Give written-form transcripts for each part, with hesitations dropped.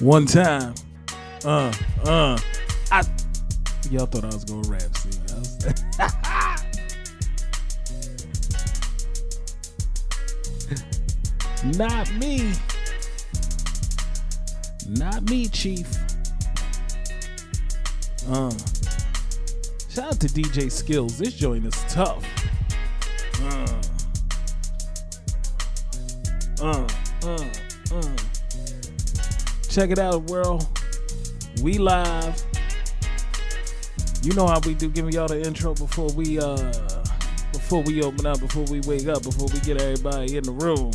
One time. Y'all thought I was gonna rap, see. Not me. Not me, Chief. Shout out to DJ Skills. This joint is tough. Check it out, world. We live. You know how we do, giving y'all the intro before we open up, before we wake up, before we get everybody in the room.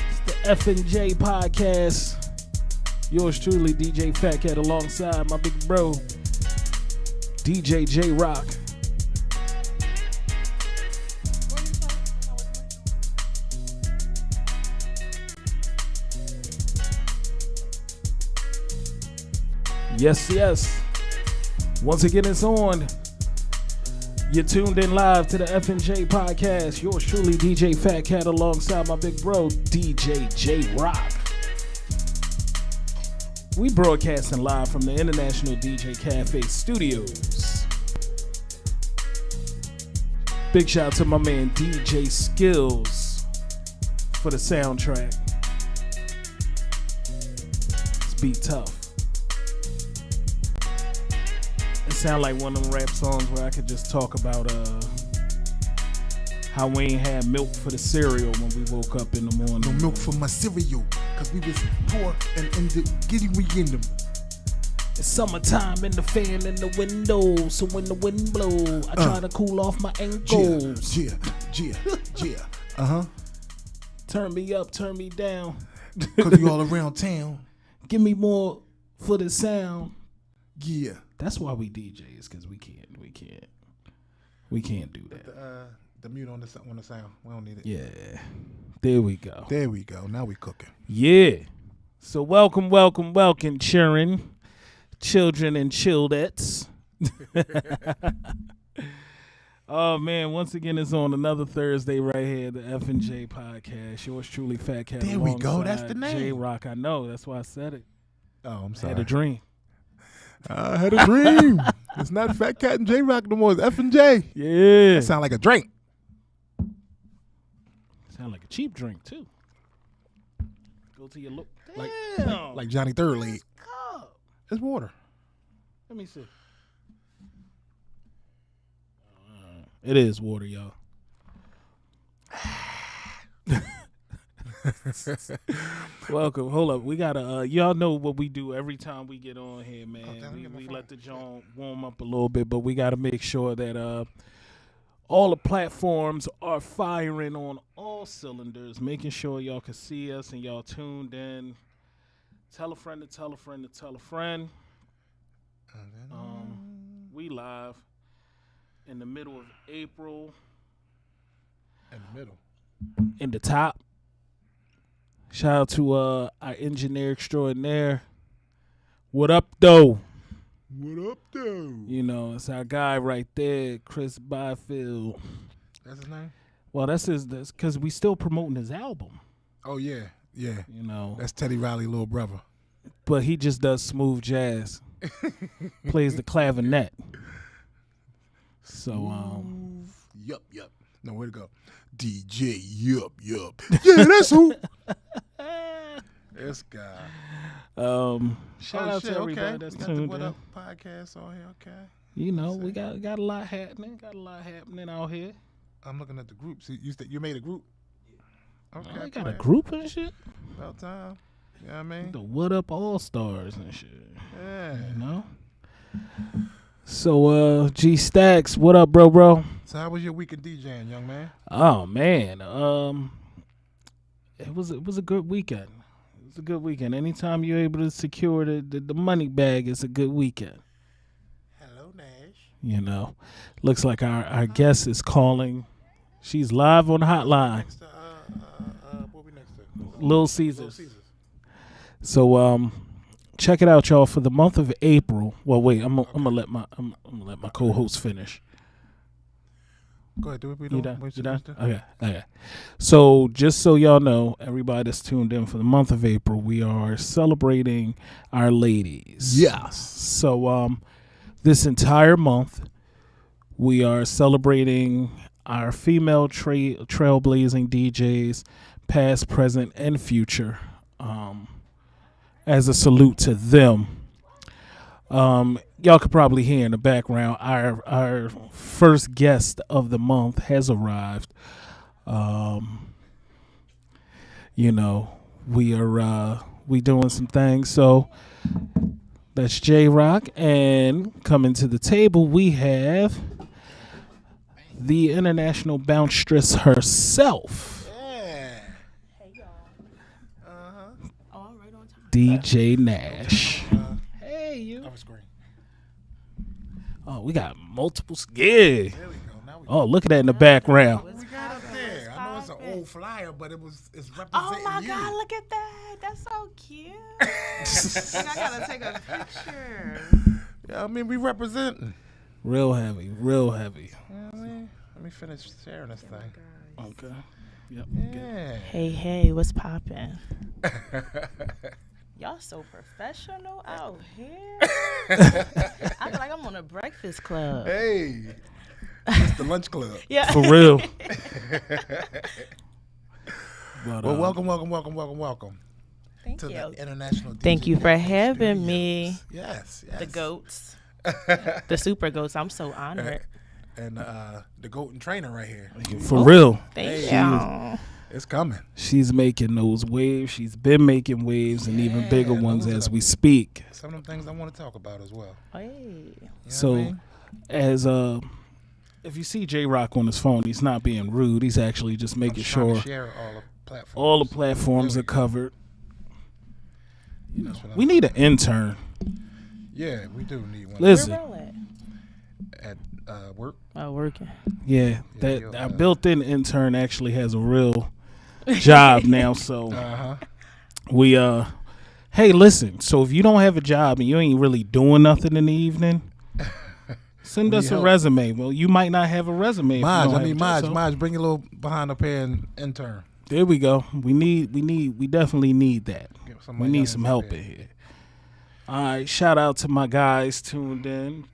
It's the F&J podcast. Yours truly, DJ Fatcat, alongside my big bro, DJ Jayrock. Yes. Once again, it's on. You're tuned in live to the F&J podcast. Yours truly, DJ Fatcat, alongside my big bro, DJ Jayrock. We broadcasting live from the International DJ Cafe Studios. Big shout out to my man DJ Skills for the soundtrack. It's beat tough. It sound like one of them rap songs where I could just talk about how we ain't had milk for the cereal when we woke up in the morning. No milk for my cereal, cause we was poor and in the in them. It's summertime and the fan in the window, so when the wind blow, I try to cool off my ankles. Yeah. Turn me up, turn me down. Cause we all around town. Give me more for the sound. Yeah. That's why we DJs, cause we can't do that. The mute on the sound. We don't need it. Yeah. There we go. Now we cooking. Yeah. So welcome, children and childettes. Oh man, once again it's on another Thursday right here, the F&J podcast. Yours truly, Fatcat. There we go. That's the name. Jayrock. I know. That's why I said it. Oh, I'm sorry. I had a dream. I had a dream. It's not Fatcat and Jayrock no more. It's F&J. Yeah. That sound like a drink. Sound like a cheap drink too. Go to your look. Like Johnny Third Leg. It's water. Let me see. It is water, y'all. Welcome. Hold up. We gotta y'all know what we do every time we get on here, man. We let the joint warm up a little bit, but we gotta make sure that all the platforms are firing on all cylinders, making sure y'all can see us and y'all tuned in. Tell a friend to tell a friend to tell a friend. We live in the middle of April. In the top. Shout out to our engineer extraordinaire. What up, though? You know, it's our guy right there, Chris Byfield. That's his name? Well, that's because we still promoting his album. Oh, yeah. You know. That's Teddy Riley's little brother. But he just does smooth jazz. Plays the clavinet. So, Yup. No, where to go? DJ, yup. Yeah, that's who. This guy. Shout out to everybody that's tuned What in. Up podcast on here, okay. You know, we got a lot happening. Out here. I'm looking at the group. See, you made a group? Okay. I got a group and shit. About time. You know what I mean? The What Up All Stars and shit. Yeah. You know? So, G Stacks, what up, bro? So how was your week of DJing, young man? Oh, man. It was a good weekend. It's a good weekend. Anytime you're able to secure the money bag, it's a good weekend. Hello, Nash. You know, looks like our guest is calling. She's live on the hotline. Next to, what we next to? Little Caesars. So check it out, y'all. For the month of April. Well, wait. I'm gonna let my co-host finish. Go ahead, do what we You doing. done? You done? Okay. So just so y'all know, everybody that's tuned in for the month of April, we are celebrating our ladies. Yes. So this entire month, we are celebrating our female trailblazing DJs, past, present, and future, as a salute to them. Y'all could probably hear in the background our first guest of the month has arrived. We doing some things. So that's Jayrock, and coming to the table we have the international bounceress herself. Yeah. Hey y'all. Oh, I'm right on time. DJ NASH. Hey you. Oh, we got multiple. Yeah. There we go. Now we Oh, look at that in the background. What we got up there? I know it's an old flyer, but it's representing Oh my you. God, look at that. That's so cute. I gotta take a picture. Yeah, I mean, we representing. Real heavy. You know what I mean? Let me finish sharing this thing. Okay. Yep. Yeah. Hey, what's poppin'? Y'all so professional out here. I feel like I'm on a breakfast club. Hey, it's the lunch club. Yeah. For real. But, Well, welcome Thank to you. the International. Thank DJ you for NASH having me. Yes. The goats. The super goats. I'm so honored. And the golden trainer right here. for real. Thank Hey. you. It's coming. She's making those waves. She's been making waves and even bigger ones those as are we speak. Some of them things I want to talk about as well. Hey. You know So, what I mean? as if you see Jayrock on his phone, he's not being rude. He's actually just I'm making just trying sure to share all the platforms. all the platforms There are we go. covered. You know, That's what we I'm need an intern. Yeah, we do need one. Listen. Where Ro at? At work. Oh, working. Yeah, you'll, that our built-in intern actually has a real job now. So we hey, listen. So if you don't have a job and you ain't really doing nothing in the evening, send us a help. resume. Well, you might not have a resume. Maj, bring your little behind the pan intern. There we go. We definitely need that. Get We somebody need young some up help in here. All right, shout out to my guys tuned in.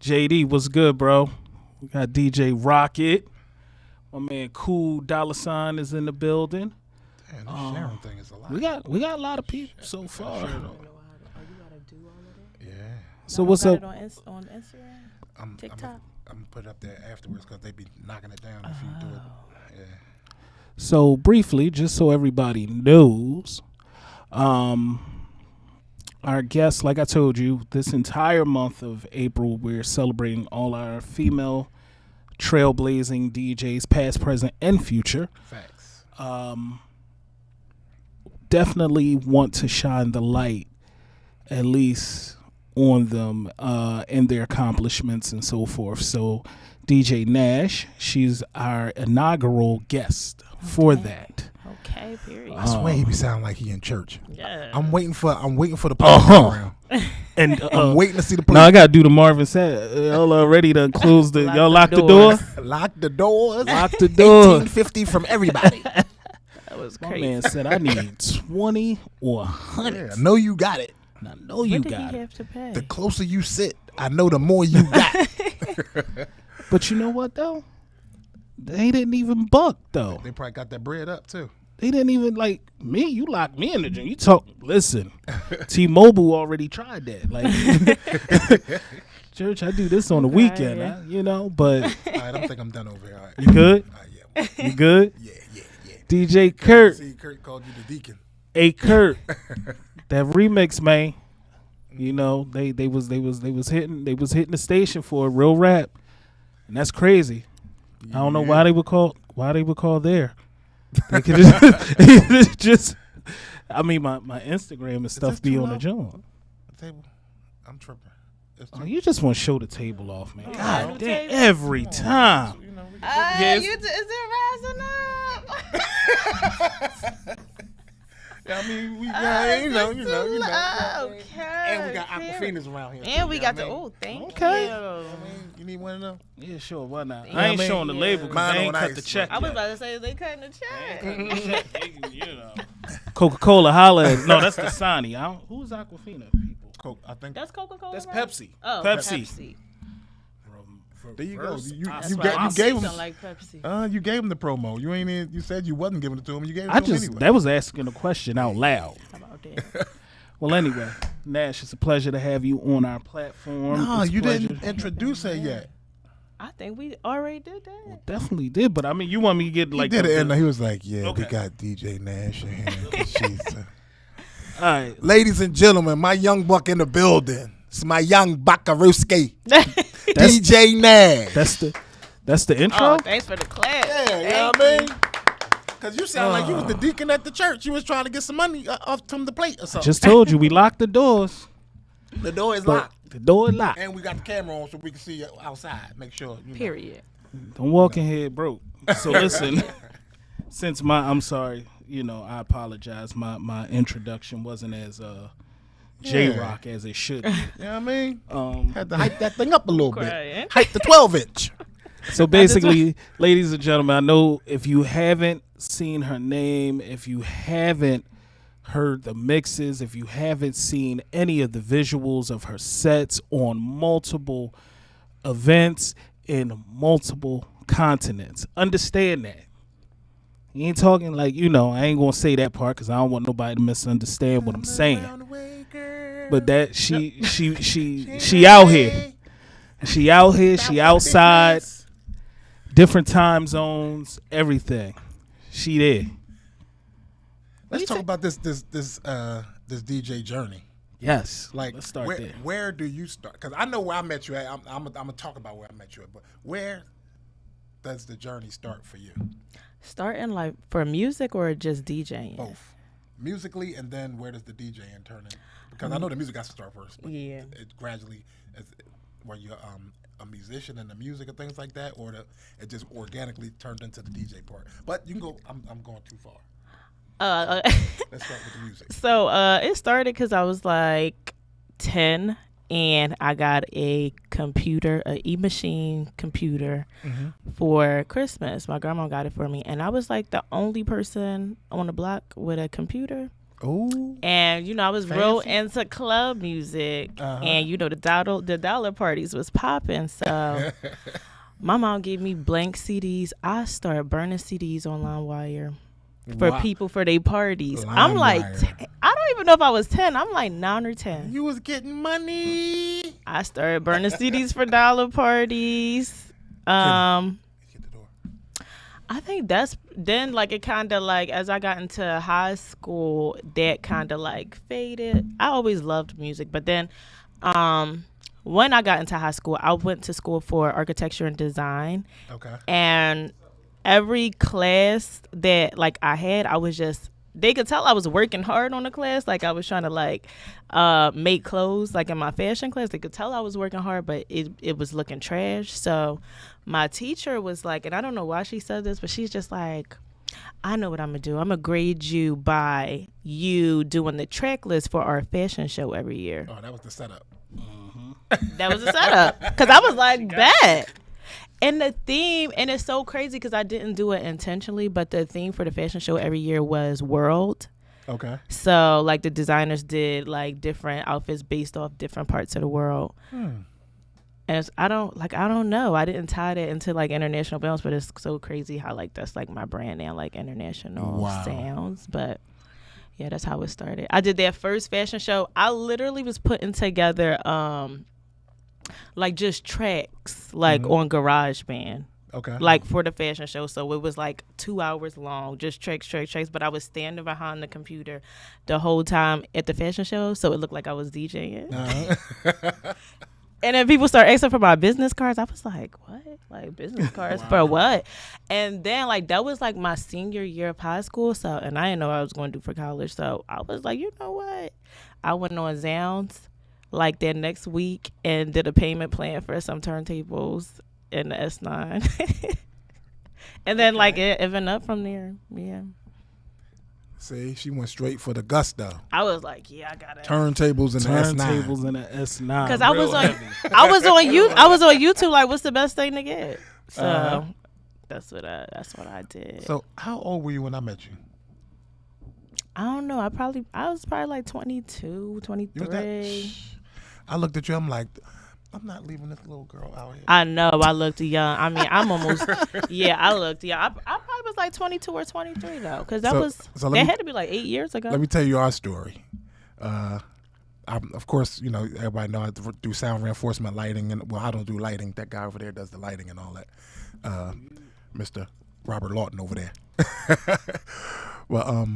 JD, what's good, bro? We got DJ Rocket. My man Cool $sign is in the building. Damn, this sharing thing is a lot. We got a lot of people so far. Oh, you gotta do all of that? Yeah. So Y'all what's got up? it on Instagram? I'm TikTok? going to put it up there afterwards because they be knocking it down if you do it. Yeah. So briefly, just so everybody knows, our guests, like I told you, this entire month of April, we're celebrating all our female trailblazing DJs, past, present, and future. Facts. Definitely want to shine the light, at least on them and their accomplishments and so forth. So DJ NASH, she's our inaugural guest for that. Okay, period. I swear he be sounding like he in church. Yeah. I'm waiting for the playground. And I'm waiting to see the no, play. I gotta do the Marvin set. Y'all already done closed the. Lock Y'all the locked the doors. door. Lock the doors. Lock the door. 1850 from everybody. That was My crazy. man said I need 20 or Yeah, 100. I know you got it. And I know you What did got he it. have to pay? The closer you sit, I know the more you got. But you know what though? They didn't even buck though. They probably got that bread up too. They didn't even like me. You locked me in the gym. You talk. Listen, T-Mobile already tried that. Like, church, I do this on the weekend. Yeah. But All right, I think I'm done over here. All right. you good? Yeah. You good? Yeah. DJ Kurt. See, Kurt called you the deacon. Hey Kurt, that remix, man. You know they was hitting the station for a real rap, and that's crazy. I don't know why they would call there. They could just I mean my Instagram and stuff this be too on the low? joint. The table. I'm tripping. It's Oh, you just want to show the table off, man. Oh, God the damn, table. every time. You know, we Yes. Is it rising up? I mean, we you know. Okay. And we got Aquafinas around here. And too, we got the. Thank I you. mean, you need one of them? Yeah, sure. Why not? Yeah, I ain't I mean, showing the label because Mine they ain't on cut ice, the check. I was yet. about to say they cutting the check. You know. Coca-Cola, holla. No, that's the Sani. Who's Aquafina people? I think That's Coca-Cola. That's right? Pepsi. Oh, Pepsi. there you go. You Pepsi gave him. Don't like Pepsi. You gave him the promo. You ain't in. You said you wasn't giving it to him. You gave it to him anyway. That was asking a question out loud. How about that? Well, anyway, Nash, it's a pleasure to have you on our platform. No, It's a you pleasure. didn't introduce her yet. I think we already did that. Definitely did, but I mean, you want me to get like He did it, and the he was like, "Yeah, we Okay. got DJ NASH in here." She's, all right. ladies and gentlemen, my young buck in the building. It's my young Bakaruski, DJ NASH. That's the intro. Oh, thanks for the clap. Yeah, you know what I mean? Because you sound like you was the deacon at the church. You was trying to get some money off from the plate or something. Just told you we locked the doors. The door is But locked. the door is locked. And we got the camera on so we can see you outside. Make sure. You know. Period. Don't walk in here broke. So listen, since I'm sorry, I apologize. My introduction wasn't as Jayrock as it should be. You know what I mean? Um, Had to hype that thing up a little Crying. bit. Hype the 12-inch. So basically, ladies and gentlemen, I know if you haven't seen her name, if you haven't heard the mixes, if you haven't seen any of the visuals of her sets on multiple events in multiple continents, understand that. You ain't talking like, I ain't going to say that part because I don't want nobody to misunderstand what I'm saying. But that she out here. She out here, she outside. Different time zones, everything. She there. Let's talk about this DJ journey. Yes. Like, let's start there. Where do you start? Because I know where I met you at. I'm gonna talk about where I met you at. But where does the journey start for you? Starting like for music or just DJing? Both, musically, and then where does the DJing turn in? Because I know the music has to start first. But Yeah. It gradually, were you a musician in the music and things like that, or it just organically turned into the DJ part? But you can go. I'm going too far. Let's start with the music. So it started because I was like 10 and I got a computer, a E-machine computer for Christmas. My grandma got it for me. And I was like the only person on the block with a computer. Oh. And, I was real into club music. And, the dollar parties was popping. So my mom gave me blank CDs. I started burning CDs on LimeWire. For people for their parties. I'm like, I don't even know if I was 10. I'm like 9 or 10. You was getting money. I started burning CDs for dollar parties. Get the door. I think that's then like it kind of like as I got into high school, that kind of like faded. I always loved music, but then when I got into high school, I went to school for architecture and design. Okay. And every class that like I had, I was just, they could tell I was working hard on the class. Like I was trying to like make clothes like in my fashion class. They could tell I was working hard, but it was looking trash. So my teacher was like, and I don't know why she said this, but she's just like, I know what I'm gonna do. I'm gonna grade you by you doing the track list for our fashion show every year. Oh, that was the setup. That was the setup. Because I was like, bet. And the theme, and it's so crazy because I didn't do it intentionally, but the theme for the fashion show every year was world. Okay. So, like, the designers did, like, different outfits based off different parts of the world. And I don't know. I didn't tie that into, like, international films, but it's so crazy how, like, that's, like, my brand now, like, international sounds. But, yeah, that's how it started. I did that first fashion show. I literally was putting together, like just tracks like on GarageBand. Okay. Like for the fashion show. So it was like 2 hours long, just tracks. But I was standing behind the computer the whole time at the fashion show. So it looked like I was DJing. And then people started asking for my business cards. I was like, what? Like business cards for what? And then like that was like my senior year of high school. So, and I didn't know what I was going to do for college. So I was like, you know what? I went on Zounds like that next week and did a payment plan for some turntables in the S9. And then like it went up from there. Yeah. See, she went straight for the gusto. I was like, yeah, I got it. Turntables in the S9. Turntables in the S9. Because I was on YouTube. Like, what's the best thing to get? So that's what I did. So how old were you when I met you? I don't know. I was probably like 22, 23. I looked at you. I'm like, I'm not leaving this little girl out here. I know. I looked young. I mean, I'm almost. Yeah, I looked young. I probably was like 22 or 23 though, because that had to be like 8 years ago. Let me tell you our story. Of course, you know, everybody know I do sound reinforcement lighting, and I don't do lighting. That guy over there does the lighting and all that. Mr. Robert Lawton over there. Well,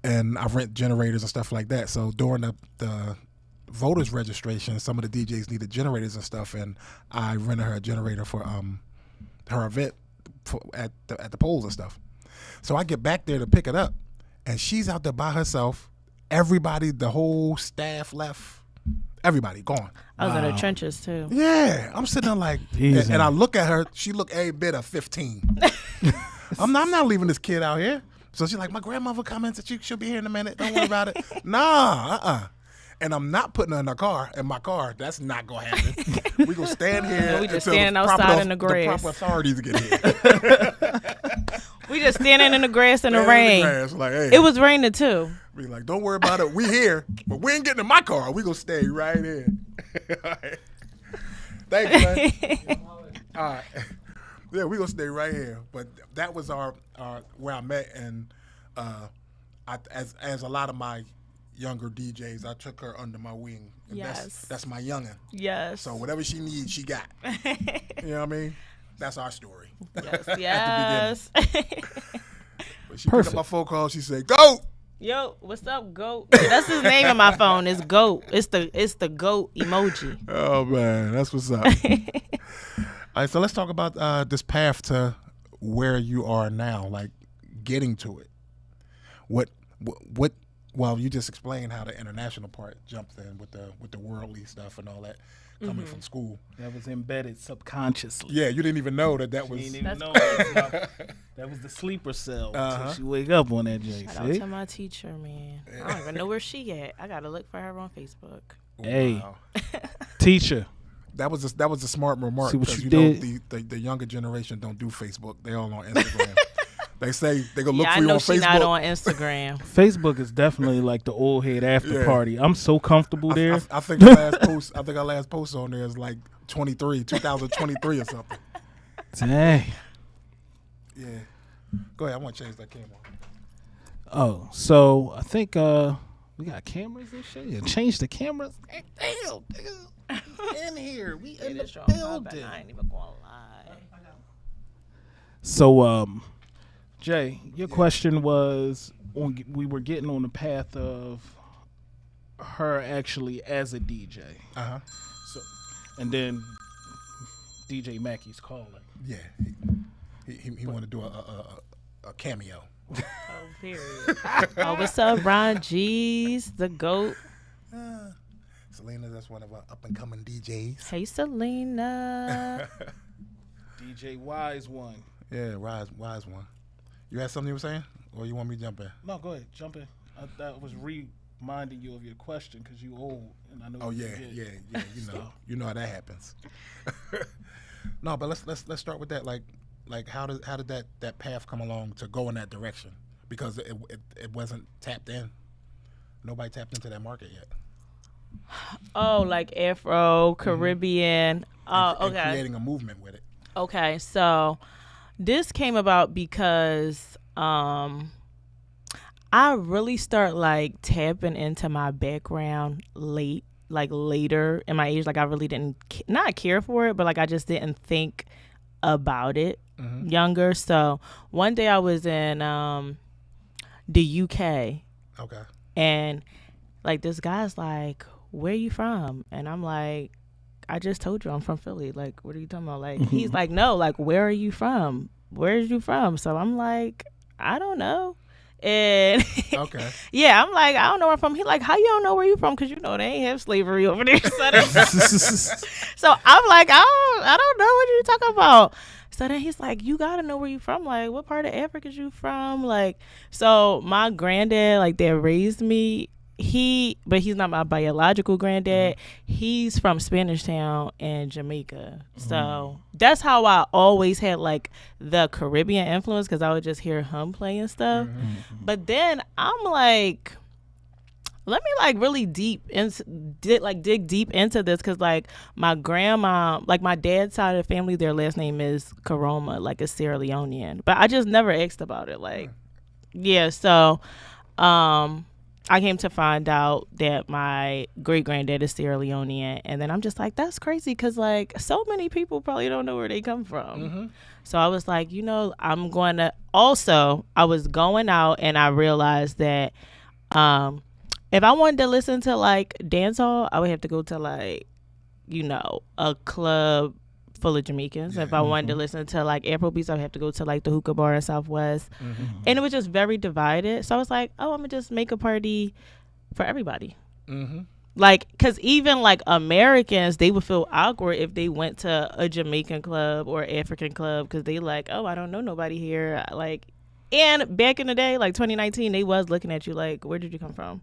and I rent generators and stuff like that. So during the voters registration, some of the DJs needed generators and stuff, and I rented her a generator for her event at the polls and stuff. So I get back there to pick it up, and she's out there by herself. Everybody, the whole staff left. Everybody gone. I was in the trenches too. Yeah, I'm sitting there like, and I look at her. She look a bit of 15. I'm not leaving this kid out here. So she's like, my grandmother comments that she'll be here in a minute. Don't worry about it. Nah, And I'm not putting her in my car. That's not gonna happen. We gonna stand here. We just standing outside in the grass. The proper authorities get here. We just standing in the grass in the rain. Like, hey. It was raining too. Be like, don't worry about it. We here, but we ain't getting in my car. We gonna stay right here. All right. Thanks, man. All right. Yeah, we gonna stay right here. But that was our where I met, and as a lot of my younger DJs, I took her under my wing. And yes. That's my youngin'. Yes. So whatever she needs, she got. You know what I mean? That's our story. Yes. Yes. But she picked up my phone call. She said, "Goat." Yo, what's up, Goat? That's his name on my phone. It's Goat. It's the Goat emoji. Oh man, that's what's up. All right, so let's talk about this path to where you are now, like getting to it. What? Well, you just explained how the international part jumped in with the worldly stuff and all that coming from school. That was embedded subconsciously. Yeah, you didn't even know that was. You didn't even know that was the sleeper cell. So she wake up on that J. Shout out to my teacher, man. I don't even know where she at. I gotta look for her on Facebook. Hey, wow. Teacher. That was a smart remark. See what you know did? The younger generation don't do Facebook. They all on Instagram. They say they gonna look for you on Facebook. I know she's not on Instagram. Facebook is definitely like the old head after party. I'm so comfortable there. I think our last post on there is like 2023 or something. Dang. Yeah. Go ahead. I want to change that camera. Oh, so I think we got cameras and shit. Yeah, change the cameras. Damn, nigga. In here. We in the building. I ain't even gonna lie. So, Jay, your question was we were getting on the path of her actually as a DJ. Uh-huh. So, and then DJ Mackey's calling. Yeah. He wanted to do a cameo. Oh, period. Oh, what's up, Ron G's, the GOAT? Selena, that's one of our up-and-coming DJs. Hey, Selena. DJ Wise One. Yeah, Wise One. You had something you were saying? Or you want me to jump in? No, go ahead. Jump in. I was reminding you of your question because you old. And I know. Oh, yeah. You know how that happens. No, but let's start with that. Like how did that path come along to go in that direction? Because it wasn't tapped in. Nobody tapped into that market yet. Oh, like Afro, Caribbean. And creating a movement with it. Okay, so this came about because I really start like tapping into my background later in my age. Like I really didn't not care for it, but like I just didn't think about it younger. So one day I was in the UK. Okay. And like this guy's like, "Where you from?" And I'm like, "I just told you I'm from Philly. Like, what are you talking about?" Like, he's like, "No, like, where are you from? Where's you from?" So I'm like, "I don't know." And okay. Yeah, I'm like, "I don't know where I'm from." He like, "How you don't know where you from? Because you know they ain't have slavery over there." So I'm like, I don't know what you're talking about. So then he's like, you gotta know where you from. Like, what part of Africa is you from? Like, so my granddad, like, that raised me, but he's not my biological granddad. He's from Spanish Town in Jamaica. So that's how I always had like the Caribbean influence, because I would just hear him play and stuff. But then I'm like, let me like really dig deep into this, because like my grandma, like my dad's side of the family, their last name is Karoma, like a Sierra Leonean, but I just never asked about it. Like, yeah, so I came to find out that my great granddad is Sierra Leonean, and then I'm just like, that's crazy, because like so many people probably don't know where they come from. So I was like, I'm going to. Also, I was going out and I realized that if I wanted to listen to like dancehall, I would have to go to like a club full of Jamaicans. If I wanted to listen to like Afrobeats, I would have to go to like the hookah bar in Southwest. And it was just very divided. So I was like, I'm gonna just make a party for everybody. Like, because even like Americans, they would feel awkward if they went to a Jamaican club or African club, because they like, I don't know nobody here. Like, and back in the day, like 2019, they was looking at you like, where did you come from?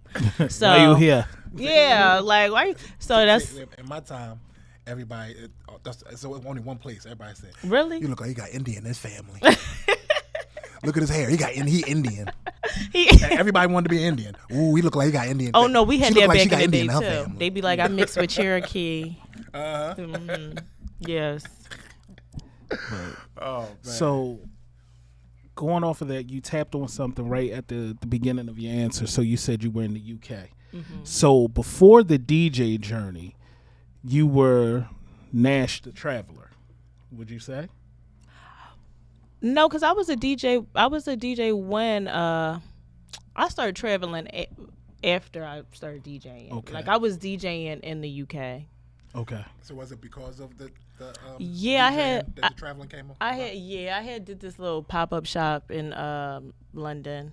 So why you here? Yeah, like why? So that's in my time. Everybody, so only one place. Everybody said, really? You look like you got Indian in his family. Look at his hair. He Indian. Everybody wanted to be Indian. Ooh, he look like he got Indian. Oh no, we had that like back in the day too. They be like, I mixed with Cherokee. Yes. Oh man. So, going off of that, you tapped on something right at the beginning of your answer. So you said you were in the UK. So before the DJ journey, you were Nash the Traveler, would you say? No, because I was a DJ. I was a DJ when I started traveling after I started DJing. Okay. Like I was DJing in the UK. Okay. So was it because of the yeah, that the traveling came up? I had did this little pop-up shop in London.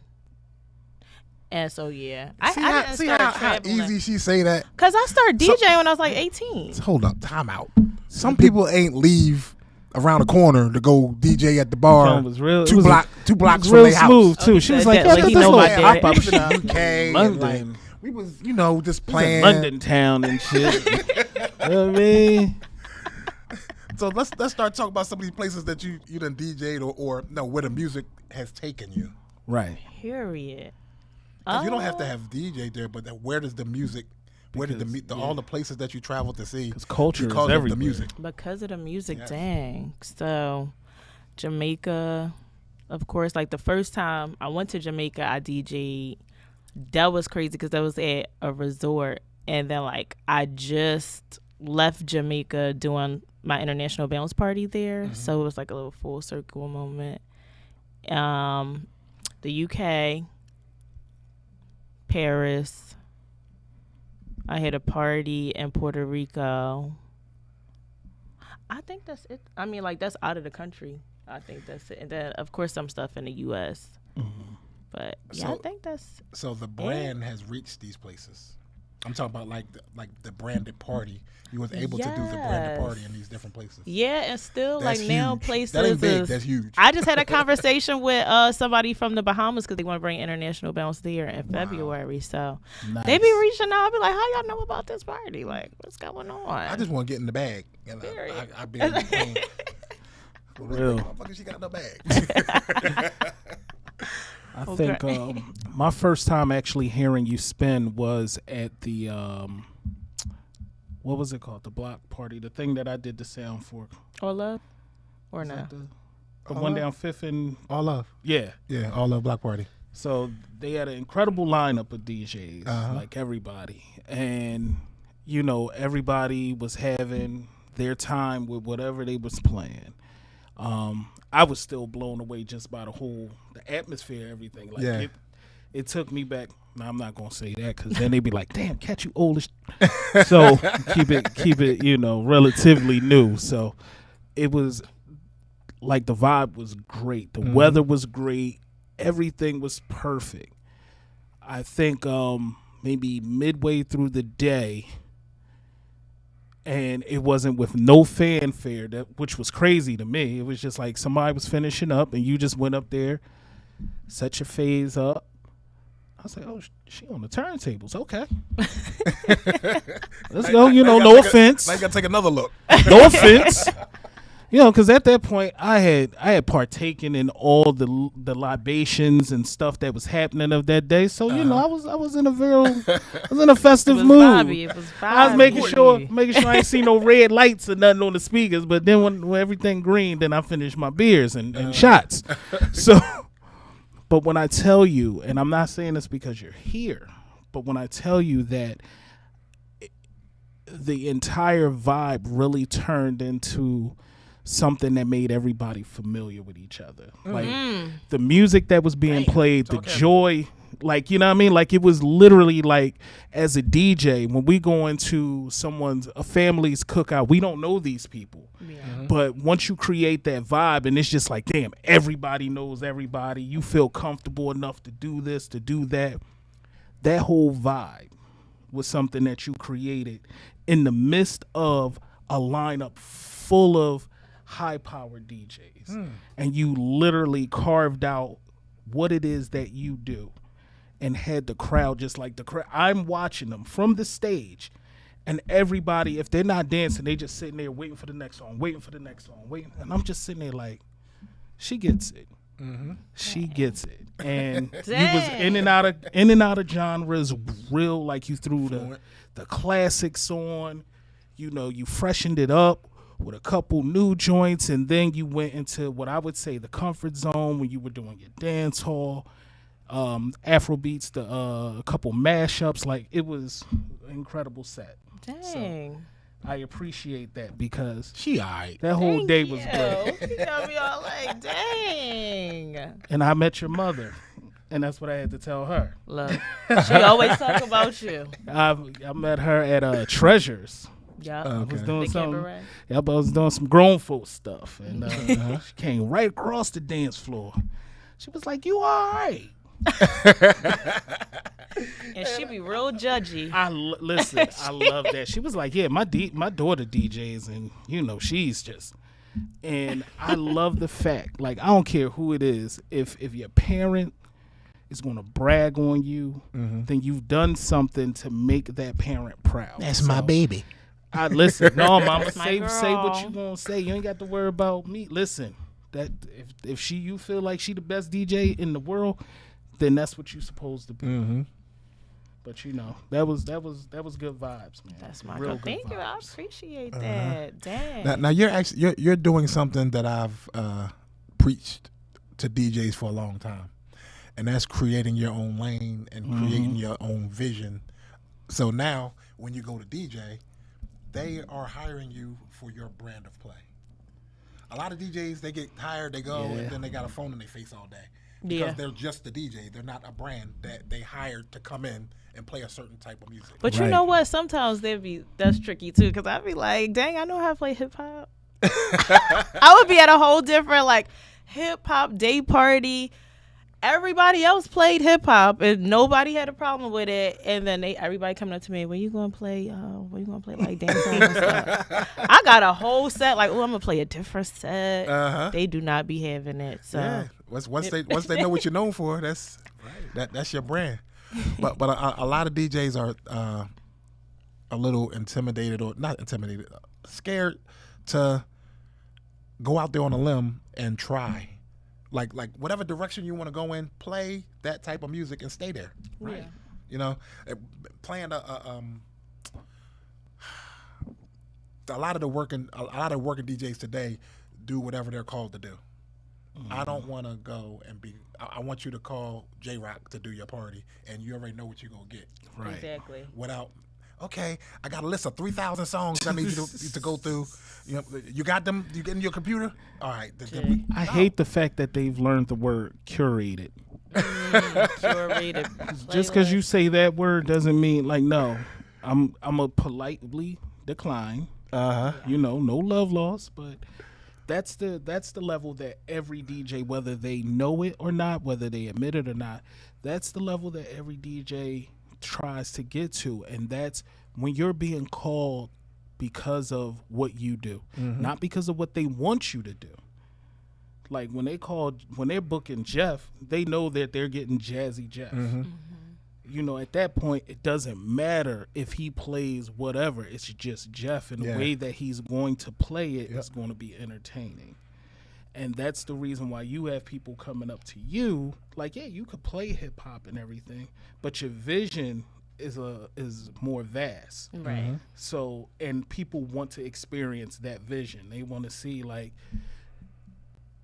And so, yeah. I see how easy she say that? Because I started DJing when I was like 18. Hold up, time out. Some people ain't leave around the corner to go DJ at the bar. It was real, two blocks from real their smooth house. too. She was like, he know my dad. I was in the UK, London. Like, we was, just playing London town and shit. You know what I mean? So let's start talking about some of these places that you done DJ'd or no, where the music has taken you. Right. Period. You don't have to have DJ there, but where does the music? Where did all the places that you traveled to see? Because culture because is of the music. Because of the music, yes. Dang. So, Jamaica, of course. Like the first time I went to Jamaica, I DJ'd. That was crazy because that was at a resort, and then like I just left Jamaica doing my international bounce party there, so it was like a little full circle moment. The UK. Paris. I had a party in Puerto Rico. I think that's it. I mean, like, that's out of the country. I think that's it. And then, of course, some stuff in the U.S. But, yeah, I think that's So the brand has reached these places. I'm talking about, like the branded party. You was able to do the branded party in these different places. Yeah, and still, that's like, now huge. places That ain't big. That's huge. I just had a conversation with somebody from the Bahamas because they want to bring international bounce there in February. So Nice. they be reaching out. I be like, how y'all know about this party? Like, what's going on? I just want to get in the bag. And I be able to real. Motherfucker, she got no bag. I think my first time actually hearing you spin was at the what was it called? The block party, the thing that I did the sound for. All love or no? The one down Fifth and All Love. Yeah, All Love block party. So they had an incredible lineup of DJs, like everybody, and everybody was having their time with whatever they was playing. I was still blown away just by the atmosphere, everything. Like it took me back. Now I'm not gonna say that because then they'd be like, "Damn, Cat, you old as." So keep it, relatively new. So it was like the vibe was great. The weather was great. Everything was perfect. I think maybe midway through the day, And it wasn't with no fanfare, which was crazy to me. It was just like somebody was finishing up and you just went up there, set your phase up. I was like, oh, she on the turntables. Okay. Let's go. No offense. Now you got to take another look. No offense. Because at that point I had partaken in all the libations and stuff that was happening of that day. So I was in a festive mood. It was vibey. I was making sure I ain't see no red lights or nothing on the speakers. But then when everything green, then I finished my beers and shots. So, but when I tell you, and I'm not saying this because you're here, but when I tell you that the entire vibe really turned into something that made everybody familiar with each other. Like the music that was being played, the joy, like, you know what I mean? Like it was literally like, as a DJ, when we go into a family's cookout, we don't know these people. Yeah. But once you create that vibe and it's just like, damn, everybody knows everybody. You feel comfortable enough to do this, to do that. That whole vibe was something that you created in the midst of a lineup full of high-powered DJs, and you literally carved out what it is that you do and had the crowd just like the crowd. I'm watching them from the stage, and everybody, if they're not dancing, they just sitting there waiting for the next song, and I'm just sitting there like, she gets it. She gets it. And you was in and out of genres real, like you threw the classics on, you freshened it up with a couple new joints, and then you went into what I would say the comfort zone when you were doing your dance hall, Afro beats, a couple mashups. Like, it was an incredible set. Dang. So I appreciate that because she alright. That whole day was great. You got me all like, dang. And I met your mother, and that's what I had to tell her. Look, she always talk about you. I met her at Treasures. Yeah, I was doing I was doing some grown folk stuff, and she came right across the dance floor. She was like, "You all right?" And she be real judgy. Listen, I love that. She was like, "Yeah, my daughter DJs, and she's just." And I love the fact, like, I don't care who it is, if your parent is going to brag on you, then you've done something to make that parent proud. That's my baby. Listen, no, mama, say what you gonna say. You ain't got to worry about me. Listen, that if you feel like she the best DJ in the world, then that's what you supposed to be. But that was good vibes, man. That's my girl. Thank you. I appreciate that. Dang. Now you're doing something that I've preached to DJs for a long time, and that's creating your own lane and creating your own vision. So now when you go to DJ, they are hiring you for your brand of play. A lot of DJs, they get hired, they go, and then they got a phone in their face all day. Because they're just the DJ. They're not a brand that they hired to come in and play a certain type of music. But you know what? Sometimes that's tricky too, because I'd be like, dang, I know how to play hip hop. I would be at a whole different hip hop day party. Everybody else played hip hop and nobody had a problem with it. And then everybody coming up to me, when you gonna play like dance and stuff? I got a whole set, like, I'm gonna play a different set. They do not be having it. So yeah. Once they know what you're known for, that's your brand. But a lot of DJs are a little intimidated, or not intimidated, scared to go out there on a limb and try. Like whatever direction you want to go in, play that type of music and stay there. Right. Yeah. Playing a lot of the working DJs today do whatever they're called to do. I don't want to go and I want you to call Jayrock to do your party, and you already know what you're gonna get. Right. Exactly. Without, okay, I got a list of 3,000 songs I need you to go through. You got them? You get in your computer? All right. I hate the fact that they've learned the word curated. Curated. Just because you say that word doesn't mean, no. I'm a politely decline. No love lost, but that's the level that every DJ, whether they know it or not, whether they admit it or not, that's the level that every DJ tries to get to, and that's when you're being called because of what you do, not because of what they want you to do. Like when they're booking Jeff, they know that they're getting Jazzy Jeff. You know, at that point, it doesn't matter if he plays whatever. It's just Jeff, and the way that he's going to play it is going to be entertaining. And that's the reason why you have people coming up to you like, yeah, you could play hip hop and everything, but your vision is more vast. Right. So, and people want to experience that vision. They want to see, like,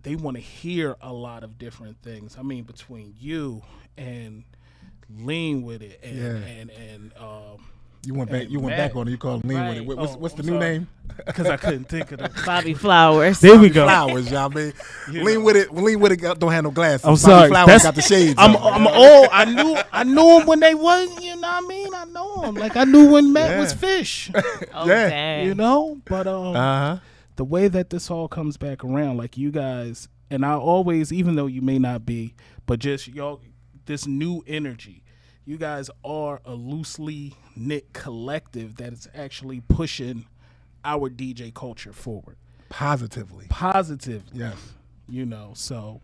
they want to hear a lot of different things. I mean, between you and Lean With It and you went back on it. You called him Lean With It. What's the new name? Because I couldn't think of it. Bobby Flowers. There we go. Flowers, y'all. Man. Lean With It don't have no glasses. I'm sorry. Bobby Flowers got the shades. I'm old. I knew him when they wasn't. You know what I mean? I know him. Like I knew when Matt was Fish. Dang. You know, but the way that this all comes back around, like you guys, and I always, even though you may not be, but just y'all, this new energy. You guys are a loosely knit collective that is actually pushing our DJ culture forward. Positively. Yes. You know, so.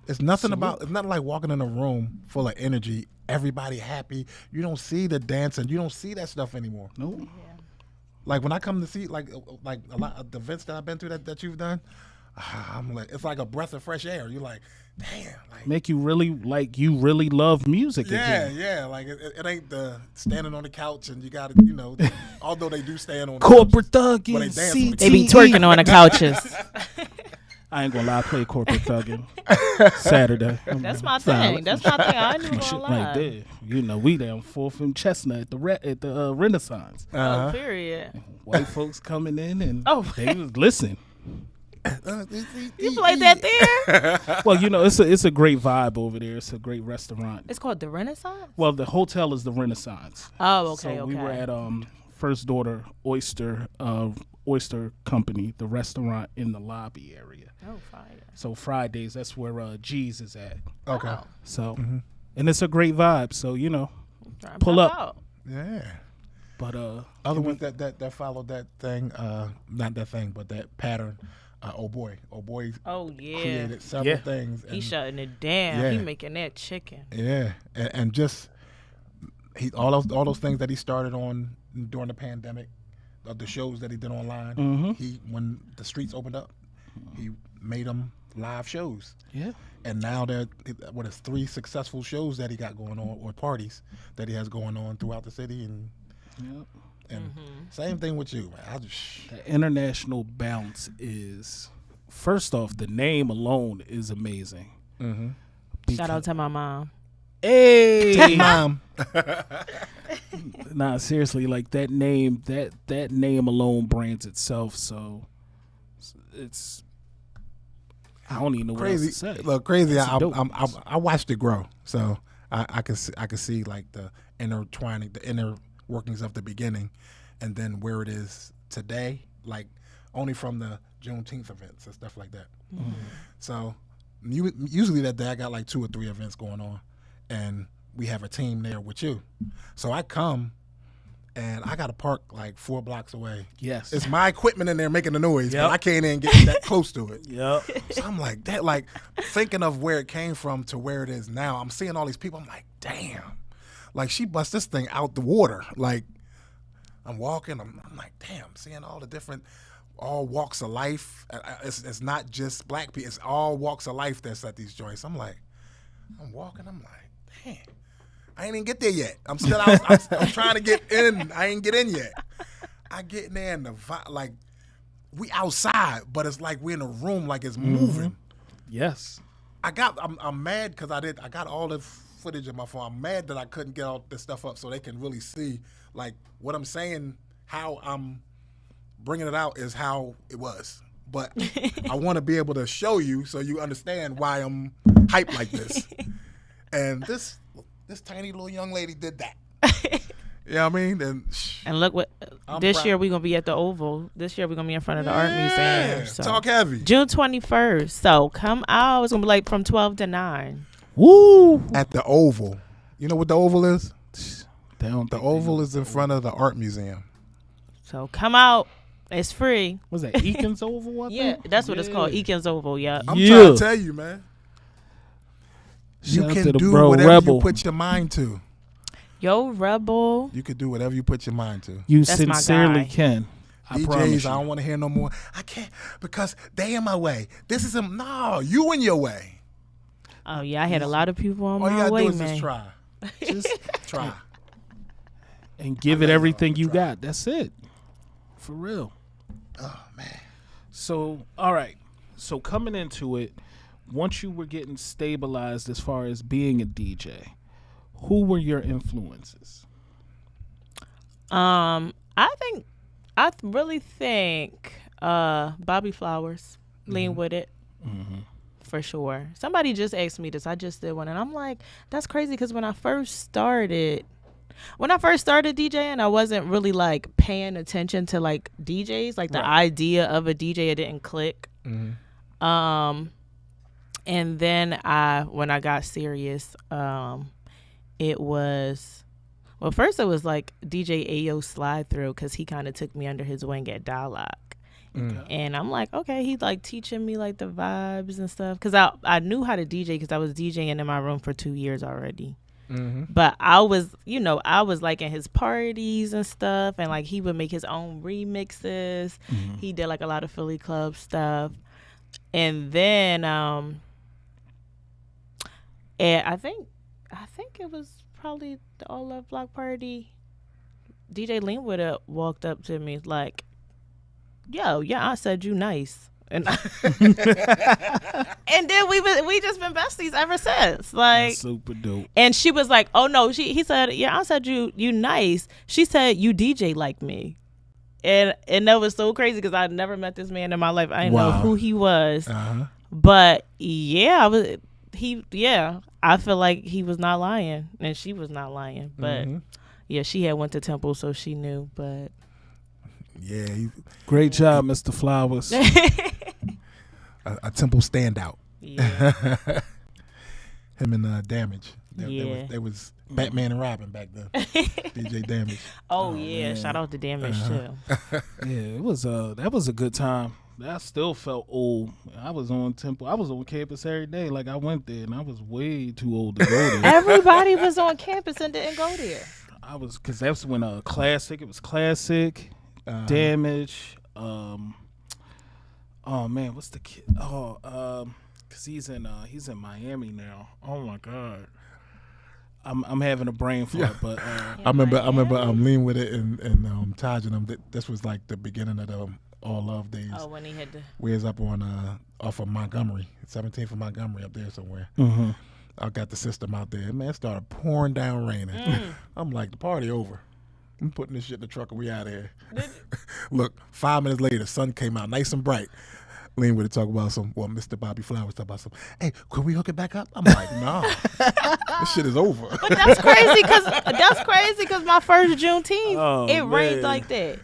It's nothing like walking in a room full of energy, everybody happy. You don't see the dancing. You don't see that stuff anymore. No. Yeah. Like when I come to see like a lot of the events that I've been through that you've done, I'm like, it's like a breath of fresh air. You're like, damn, like make you really like you really love music again. Yeah, like it ain't the standing on the couch and you got to, although they do stand on corporate thugging, they be twerking on the couches. I ain't gonna lie, I play corporate thugging Saturday. That's my thing. I ain't even gonna lie. Right there. You know, we down 4th and Chestnut at the Renaissance. Oh, period. White folks coming in and they was listen. You played that there? Well, it's a great vibe over there. It's a great restaurant. It's called the Renaissance? Well, the hotel is the Renaissance. Oh, okay, so we were at First Daughter Oyster Company, the restaurant in the lobby area. Oh, fire. So Fridays, that's where G's is at. Okay. Wow. So, and it's a great vibe. So, pull up. Out. Yeah. But other ones that followed that thing, not that thing, but that pattern. Oh boy, created several things. He shutting it down. Yeah. He making that chicken. Yeah, and just all those things that he started on during the pandemic, the shows that he did online. When the streets opened up, he made them live shows. Yeah, and now there's 3 successful shows that he got going on, or parties that he has going on throughout the city, and. Yep. And same thing with you, man. The international bounce is, first off, the name alone is amazing. Shout out to my mom. Hey, mom. Nah, seriously, like that name alone brands itself. So it's I don't even know crazy. What else to say. Look, crazy. I watched it grow, so I can see like the intertwining, the inner workings of the beginning, and then where it is today, like only from the Juneteenth events and stuff like that. So usually that day I got like 2 or 3 events going on, and we have a team there with you. So I come and I got to park like 4 blocks away. Yes, it's my equipment in there making the noise, but I can't even get that close to it. Yep. So I'm like that, like thinking of where it came from to where it is now. I'm seeing all these people. I'm like, damn. Like, she bust this thing out the water. Like, I'm walking. I'm like, damn, seeing all the different, all walks of life. It's not just black people. It's all walks of life that's at these joints. I'm like, I'm walking. I'm like, damn, I ain't even get there yet. I'm still out. I'm trying to get in. I ain't get in yet. I get in there and the vibe, like, we outside, but it's like we're in a room, like it's moving. Yes. I'm mad because I got all the footage of my phone. I'm mad that I couldn't get all this stuff up so they can really see like what I'm saying, how I'm bringing it out is how it was. But I want to be able to show you so you understand why I'm hyped like this. And this tiny little young lady did that. You know what I mean? And look what this year we're gonna be at the Oval. This year we're gonna be in front of the Art Museum. So. Talk heavy. June 21st. So come out. It's gonna be like from 12 to 9. Woo! At the Oval. You know what the Oval is? The Oval is in front of the Art Museum. So come out. It's free. Was that Eakins Oval? Yeah, that's what it's called. Eakins Oval. Yeah. I'm trying to tell you, man. You can do whatever you put your mind to. Yo, Rebel. You could do whatever you put your mind to. You sincerely can. DJs, I don't want to hear no more. I can't because they in my way. This is no, you in your way. Oh yeah, I had a lot of people on my way, man. All you gotta do is just try. Just try. And give it everything you got. That's it. For real. Oh man. So, all right. So coming into it, once you were getting stabilized as far as being a DJ, who were your influences? I really think Bobby Flowers, Lean With It, for sure. Somebody just asked me this. I just did one, and I'm like, that's crazy because when I first started DJing, I wasn't really like paying attention to like DJs, like the idea of a DJ. It didn't click. And then when I got serious, it was. Well, first it was like DJ Ayo Slide Through because he kind of took me under his wing at Dialogue. And I'm like, okay, he's like teaching me like the vibes and stuff. Because I knew how to DJ because I was DJing in my room for 2 years already. But I was like in his parties and stuff. And like he would make his own remixes. He did like a lot of Philly club stuff. And then and I think it was probably the All Love Block Party. DJ Lean With It walked up to me like, yo, your aunt said you nice. And and then we just been besties ever since. Like, that's super dope. And she was like, oh no, he said, your aunt said you nice. She said you DJ like me. And that was so crazy because I'd never met this man in my life. I didn't know who he was. But yeah, I feel like he was not lying and she was not lying. But yeah, she had went to Temple, so she knew. But yeah, great job, Mr. Flowers. a Temple standout. Yeah. Him and Damage. There was Batman and Robin back then. DJ Damage. Oh yeah, man. Shout out to Damage too. Yeah, that was a good time. I still felt old. I was on Temple. I was on campus every day. Like I went there, and I was way too old to go there. Everybody was on campus and didn't go there. I was because that's when Classic. It was Classic, Damage. Oh man, what's the kid? Because he's in Miami now. Oh my God. I'm having a brain fart, but I remember Lean With It and Taj and them. This was like the beginning of the All Love days. Oh, when he had to. Where's up on off of Montgomery, 17th of Montgomery up there somewhere. I got the system out there. Man, it started pouring down raining. I'm like, the party over. I'm putting this shit in the truck and we out of here. Look, 5 minutes later, sun came out nice and bright. Lean With It talk about Mr. Bobby Flowers talk about hey, could we hook it back up? I'm like, nah, this shit is over. But that's crazy because my first Juneteenth, rained like that.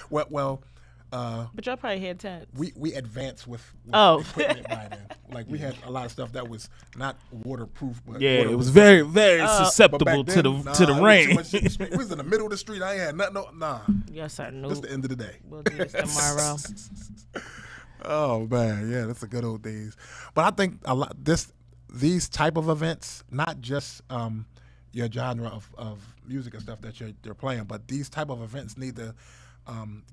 Well, but y'all probably had tents. We advanced with equipment by then. Like we had a lot of stuff that was not waterproof, but it was very, very susceptible to the rain. We was in the middle of the street. I ain't had nothing. Nah. Yes, I know. That's the end of the day. We'll do this tomorrow. Oh man, yeah, that's the good old days. But I think these type of events, not just your genre of music and stuff that you're playing, but these type of events need to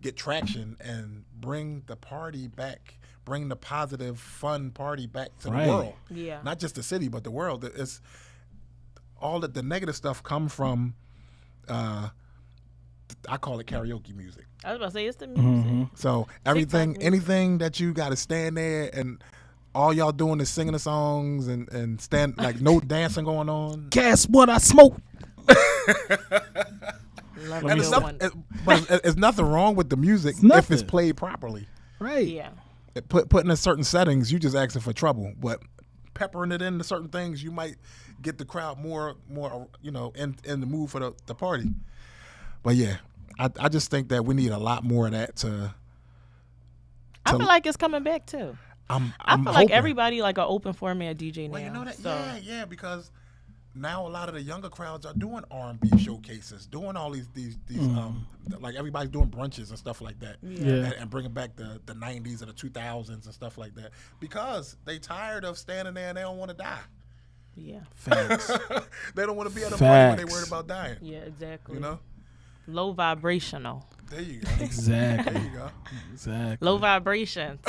get traction and bring the party back, bring the positive, fun party back to the world. Yeah. Not just the city, but the world. It's all the negative stuff come from, I call it karaoke music. I was about to say, it's the music. So anything that you got to stand there and all y'all doing is singing the songs and stand, like no dancing going on. Guess what I smoke? But it's nothing wrong with the music if it's played properly. Right. Yeah. Putting in certain settings, you just asking for trouble. But peppering it into certain things, you might get the crowd more in the mood for the party. But yeah, I just think that we need a lot more of that I feel like it's coming back too. I feel like everybody like an open format DJ now. Well, you know that, so. yeah, because now a lot of the younger crowds are doing R&B showcases, doing all these like everybody's doing brunches and stuff like that, and bringing back the 90s and the 2000s and stuff like that because they tired of standing there and they don't want to die. Yeah, facts. They don't want to be at a party when they worried about dying. Yeah, exactly. You know, low vibrational. There you go. Exactly. There you go. Exactly. Low vibrations.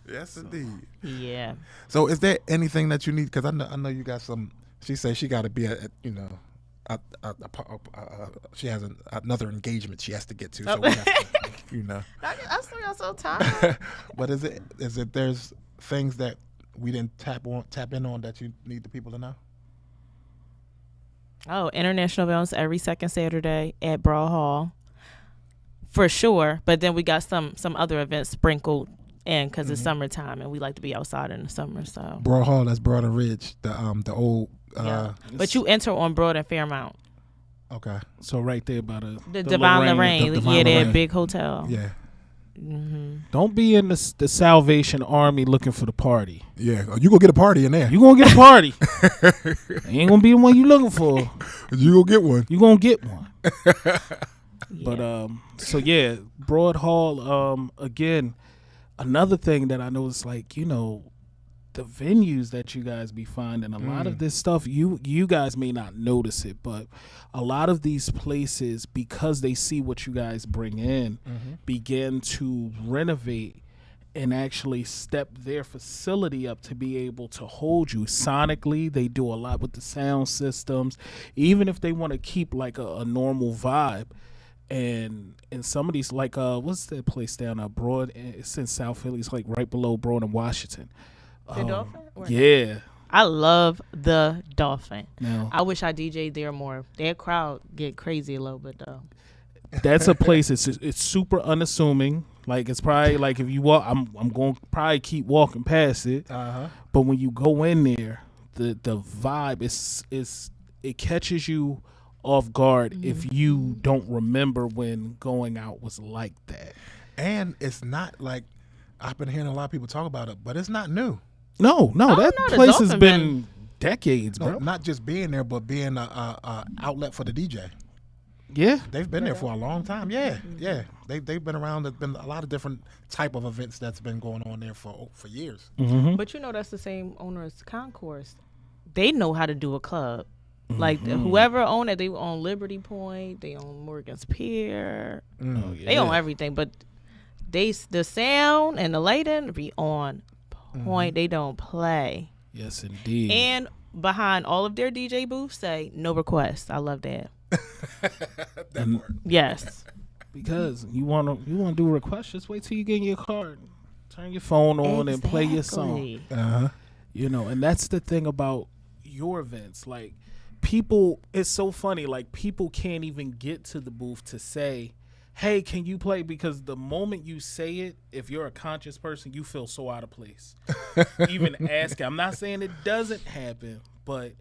Yes, indeed. Yeah. So, is there anything that you need? Because I know you got some. She says she got to be she has another engagement she has to get to. So we have to, I still got some time. But is it there's things that we didn't tap in on that you need the people to know? Oh, international events every second Saturday at Broad Hall, for sure. But then we got some other events sprinkled in because it's summertime and we like to be outside in the summer. So Broad Hall, that's Broad and Ridge, the old. But you enter on Broad and Fairmount. Okay. So right there by the Divine Lorraine, Divine that Lorraine. big hotel. Yeah. Mm-hmm. Don't be in the Salvation Army looking for the party. Yeah, you gonna get a party in there. You gonna get a party. Ain't gonna be the one you looking for. You gonna get one. You gonna get one. Yeah. But so yeah, Broad Hall. Again, another thing that I noticed, like the venues that you guys be finding, a lot of this stuff, you guys may not notice it, but a lot of these places, because they see what you guys bring in, begin to renovate and actually step their facility up to be able to hold you sonically. They do a lot with the sound systems, even if they want to keep like a normal vibe. And some of these, like what's that place down Broad? It's in South Philly. It's like right below Broad and Washington. The Dolphin? Yeah. I love the Dolphin. No. I wish I DJ'd there more. Their crowd get crazy a little bit though. That's a place. It's super unassuming. Like it's probably like if you walk, I'm going to probably keep walking past it. But when you go in there, the vibe it catches you off guard if you don't remember when going out was like that. And it's not like I've been hearing a lot of people talk about it, but it's not new. No, that place has been decades, bro. Not just being there, but being a outlet for the DJ. Yeah, they've been there for a long time. Yeah. They've been around. There's been a lot of different type of events that's been going on there for years. Mm-hmm. But that's the same owner as Concourse. They know how to do a club. Like whoever owned it, they own Liberty Point, they own Morgan's Pier, they own everything. But the sound and the lighting be on point. They don't play. Yes, indeed. And behind all of their DJ booths say no requests. I love that. Yes. Because you want to do a request, just wait till you get in your car, turn your phone on and play your song. And that's the thing about your events. Like people, it's so funny. Like people can't even get to the booth to say, hey, can you play? Because the moment you say it, if you're a conscious person, you feel so out of place. Even asking. I'm not saying it doesn't happen, but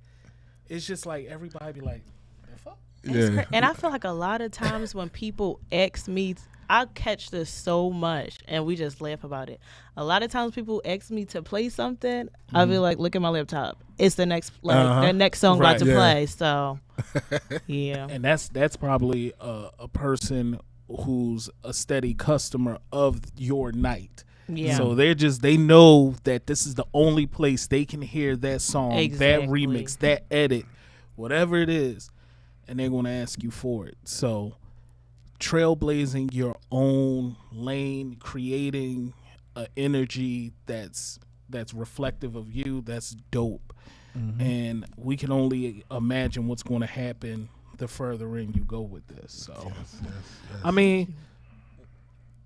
it's just like everybody be like, the fuck? Yeah. And I feel like a lot of times when people ask me, I catch this so much and we just laugh about it. A lot of times people ask me to play something, I'll be like, look at my laptop. It's the next the next song about to play. So yeah. And that's probably a person who's a steady customer of your night. Yeah. So they know that this is the only place they can hear that song, exactly. that remix, that edit, whatever it is, and they're going to ask you for it. So trailblazing your own lane, creating an energy that's reflective of you, that's dope. And we can only imagine what's going to happen the further in you go with this. So, yes. I mean,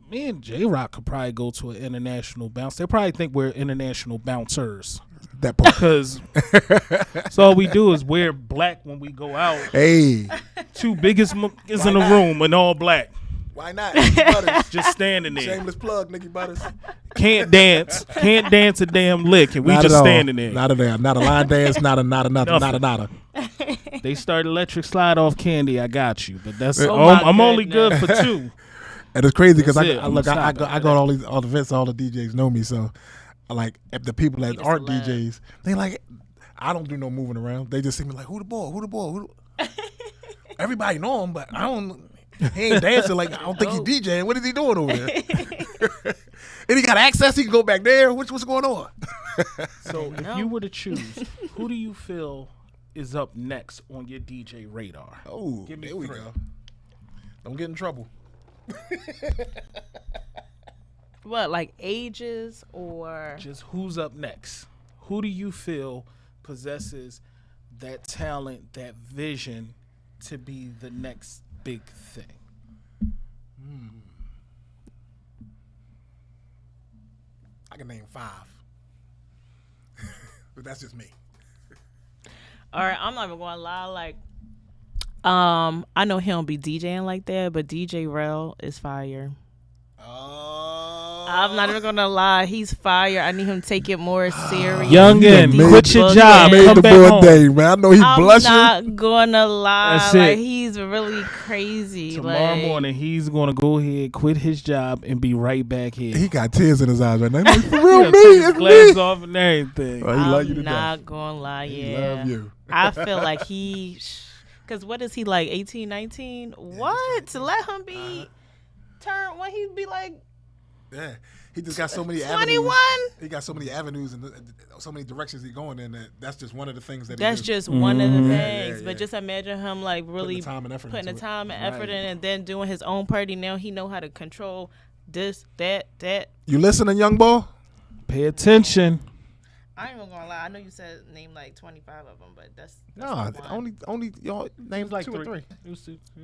me and Jayrock could probably go to an international bounce. They probably think we're international bouncers. That part. Because so all we do is wear black when we go out. Hey. Two biggest monkeys in the room and all black. Why not? Nikki Butters. Just standing there. Shameless plug, Nikki Butters. Can't dance a damn lick, and we Not just at all. standing there. Not a line dance, not a nothing. They start electric slide off Candy. I got you, but that's Oh my I'm only goodness. good for two. And it's crazy because That's it. I go to all the events, all the DJs know me, so like if the people that just aren't laugh. DJs, they like I don't do no moving around. They just see me like, who the boy? Who the boy? Everybody know him, but I don't. He ain't dancing like I don't think he's DJing. What is he doing over there? And he got access. He can go back there. What's going on? So if you were to choose, who do you feel is up next on your DJ radar? Oh, there we go. Don't get in trouble. What, like ages or just who's up next? Who do you feel possesses that talent, that vision to be the next big thing? I can name 5. But that's just me. All right, I'm not even gonna lie. Like, I know he don't be DJing like that, but DJ Rel is fire. I'm not even gonna lie, he's fire. I need him to take it more serious. Youngin, quit your job. Come back home. Day, man. I know he's blushing. I'm not gonna lie. That's like it. He's really crazy. Tomorrow morning, he's gonna go ahead, quit his job, and be right back here. He got tears in his eyes right now. He's like, for real, me, it's glasses off and everything. Oh, he love you to not death. Gonna lie, He yeah. love you. I feel like because what is he like, 18, 19? What? To let him be turn when he be like. Yeah, he just got so many 21. avenues. He got so many avenues and so many directions he's going in. That's just one of the things that. That's he just one of the things. Yeah. But just imagine him like really putting the time and effort in, and then doing his own party. Now he know how to control this, that. You listening, young boy? Pay attention. I ain't even gonna lie. I know you said name like 25 of them, but that's No, only y'all names like 2 or 3.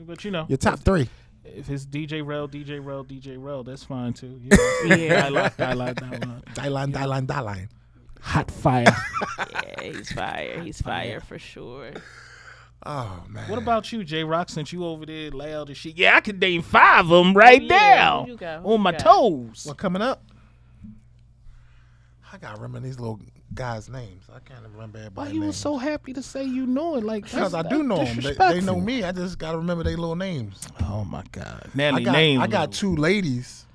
But you know, Your top 3. If it's DJ Rel, that's fine too. Yeah, I like Die line. Hot fire. Yeah, he's fire. He's fire for sure. Oh man. What about you, Jayrock? Since you over there loud as shit, yeah, I could name 5 of them right now on my toes. What coming up? I gotta remember these little guys' names. I can't remember everybody's names. Why you was so happy to say you know it? Like, because I do know them. They know me. I just gotta remember their little names. Oh my God! Now names. I got 2 ladies.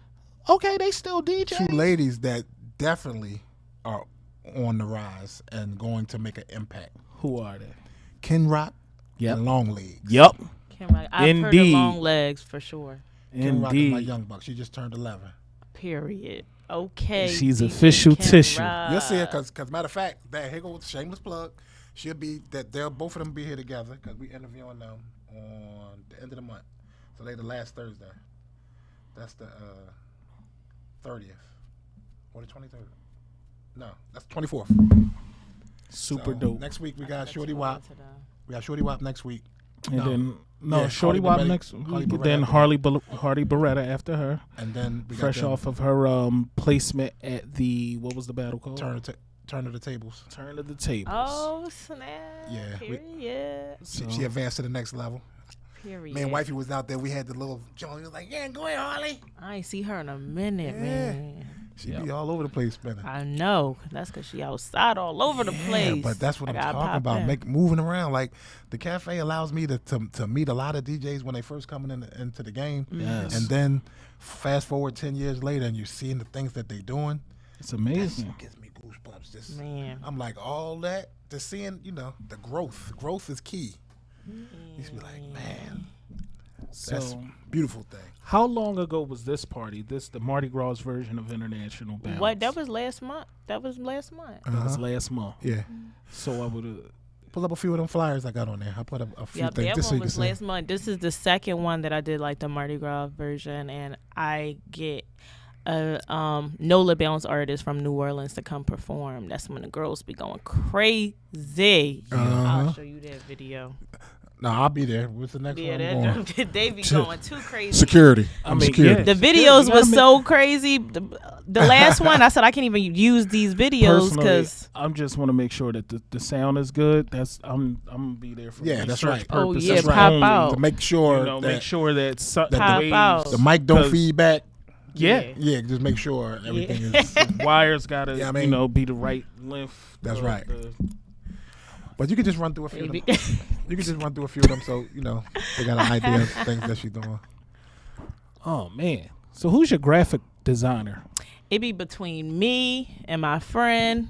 Okay, they still DJ. 2 ladies that definitely are on the rise and going to make an impact. Who are they? Ken Rock Yep. and Long Legs. Yep. I've heard of Long Legs for sure. Ken Rock is my young buck. She just turned 11. Period. Okay. She's official tissue. You'll see it because matter of fact, here goes shameless plug. She'll be that they'll both of them be here together because we interviewing them on the end of the month. So they the last Thursday. That's the 30th or the 23rd. No, that's 24th. Super So dope. Next week we got Shorty Wop. We got Shorty Wop next week. And then Shorty Wop next week. Then Hardy Beretta after her. And then we got fresh off of her placement at the, what was the battle called? Turn of the Tables. Turn of the Tables. Oh snap! Yeah. Period. She advanced to the next level. Period. Me and Wifey was out there. We had the little Joan. He was like, "Yeah, go ahead, Harley." I ain't see her in a minute, man. She be all over the place, man. I know. That's because she outside all over the place. But that's what I'm talking about. Moving around. Like, the cafe allows me to meet a lot of DJs when they first coming into the game. Yes. And then fast forward 10 years later and you're seeing the things that they're doing. It's amazing. That gives me goosebumps. Just, man. I'm like, all that, just seeing, the growth. Growth is key. You used to be like, man. That's a beautiful thing. How long ago was this party? The Mardi Gras version of International Balance? What? That was last month. That was last month. Yeah. So I would pull up a few of them flyers I got on there. I put up a few things. That just one so was last month. This is the second one that I did, like the Mardi Gras version, and I get a NOLA Bounce artist from New Orleans to come perform. That's when the girls be going crazy. I'll show you that video. No, I'll be there. What's the next one? They be going too crazy. Security. Security. The videos was so crazy. The last one, I said I can't even use these videos because I just want to make sure that the sound is good. I'm gonna be there for that's right. Purposes. Oh yeah, that's pop right. out to make sure that pop out. The mic don't feedback. Yeah, just make sure everything is. Wires gotta be the right length. That's right. But you could just run through a few of them. You could just run through a few of them so, they got an idea of things that she's doing. Oh, man. So who's your graphic designer? It be between me and my friend.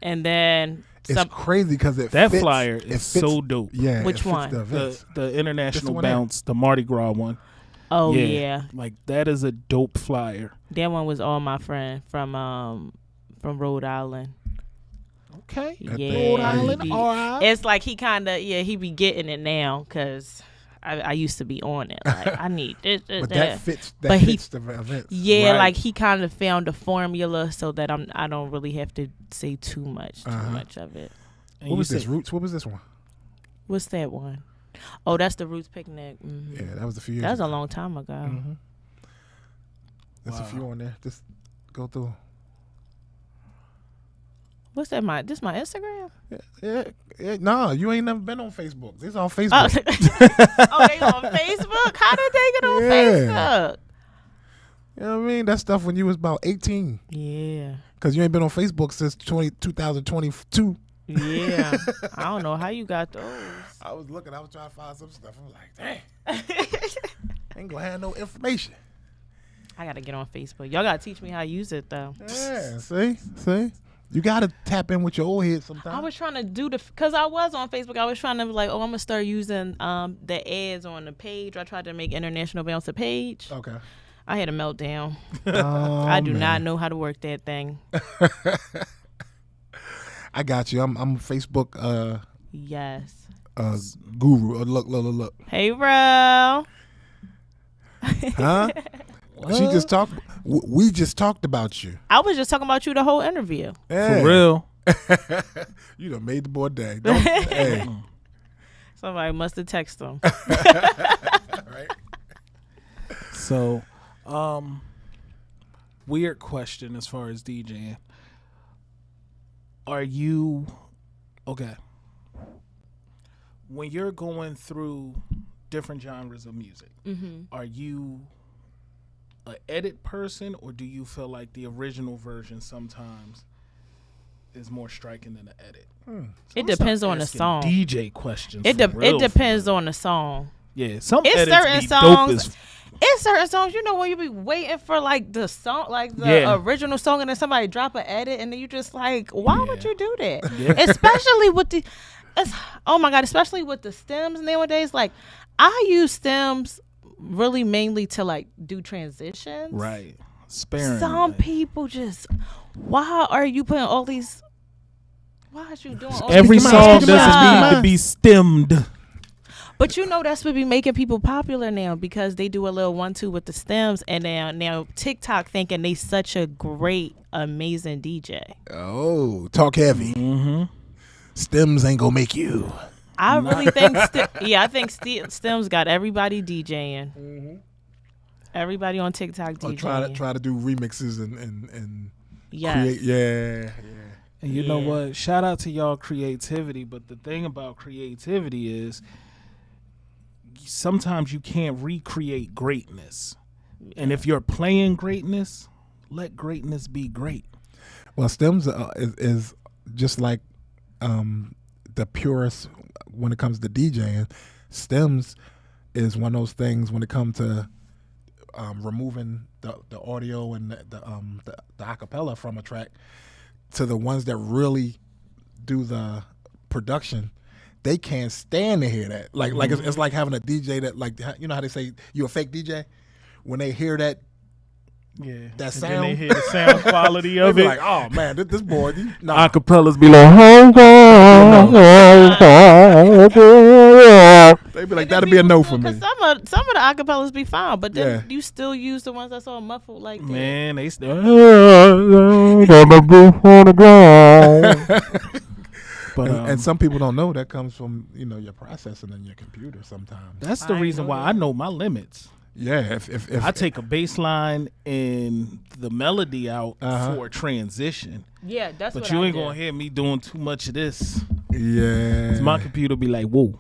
And then it's crazy because that flyer is so dope. Yeah. Which one? The international bounce, the Mardi Gras one. Oh yeah. Like that is a dope flyer. That one was all my friend from Rhode Island. Okay. Yeah. Rhode Island. All right. It's like he kind of he be getting it now because I used to be on it. Like I need this. But that fits. That fits the event. Yeah, right. Like he kind of found a formula so that I don't really have to say too much of it. And what was this? Roots? What was this one? What's that one? Oh, that's the Roots Picnic. Mm-hmm. Yeah, that was a few years. That was a long time ago. Mm-hmm. There's a few on there. Just go through. What's that? This my Instagram? Yeah. No, you ain't never been on Facebook. It's on Facebook. Oh, they on Facebook? How did they get on Facebook? You know what I mean? That stuff when you was about 18. Yeah. Because you ain't been on Facebook since 2022. Yeah. I don't know how you got those. I was looking. I was trying to find some stuff. I'm like, dang. Ain't going to have no information. I got to get on Facebook. Y'all got to teach me how to use it, though. Yeah. See? You got to tap in with your old head sometimes. I was trying to do because I was on Facebook. I was trying to be like, I'm going to start using the ads on the page. I tried to make International Bounce a page. Okay. I had a meltdown. I do not know how to work that thing. I got you. I'm a Facebook yes. Guru. Look. Hey, bro. Huh? She just talked. We just talked about you. I was just talking about you the whole interview. Yeah. For real. You done made the boy day. Hey. Somebody must have texted him. Right. So, weird question as far as DJing. Are you okay? When you're going through different genres of music, are you an edit person, or do you feel like the original version sometimes is more striking than the edit? It depends on the song. DJ questions. It depends on the song. Yeah, some it's edits certain be songs. Dope as it's certain songs, when you be waiting for like the song, like the original song, and then somebody drop an edit, and then you just like, why would you do that? Yeah. Especially with especially with the stems nowadays. Like, I use stems really mainly to like do transitions. Right. Sparing. Some people just, why are you putting all these? Why are you doing all every these song doesn't need to be stemmed? But that's what be making people popular now, because they do a little 1-2 with the stems, and now TikTok thinking they such a great, amazing DJ. Oh, talk heavy. Mm-hmm. Stems ain't gonna make you. I really think, I think stems got everybody DJing. Mm-hmm. Everybody on TikTok DJing. Try to do remixes and yes. create. Yeah. And you know what? Shout out to y'all creativity, but the thing about creativity is sometimes you can't recreate greatness. And if you're playing greatness, let greatness be great. Well, stems is just like the purest when it comes to DJing. Stems is one of those things when it comes to removing the audio and the acapella from a track, to the ones that really do the production. They can't stand to hear that. Like it's like having a DJ that, like, you know how they say you're a fake DJ? When they hear that, that sound, then they hear the sound quality of they it. Like, oh man, this boy. Acapellas be like, they be like, that'll be a no for me. Some of the acapellas be fine, but then you still use the ones that's all muffled like that. Man, they still. But, and some people don't know that comes from your processing in your computer sometimes. That's the reason why I know my limits. Yeah, if I take a bass line and the melody out for a transition. Yeah, that's but what you I ain't do. gonna hear me doing too much of this. Yeah, my computer be like, whoa.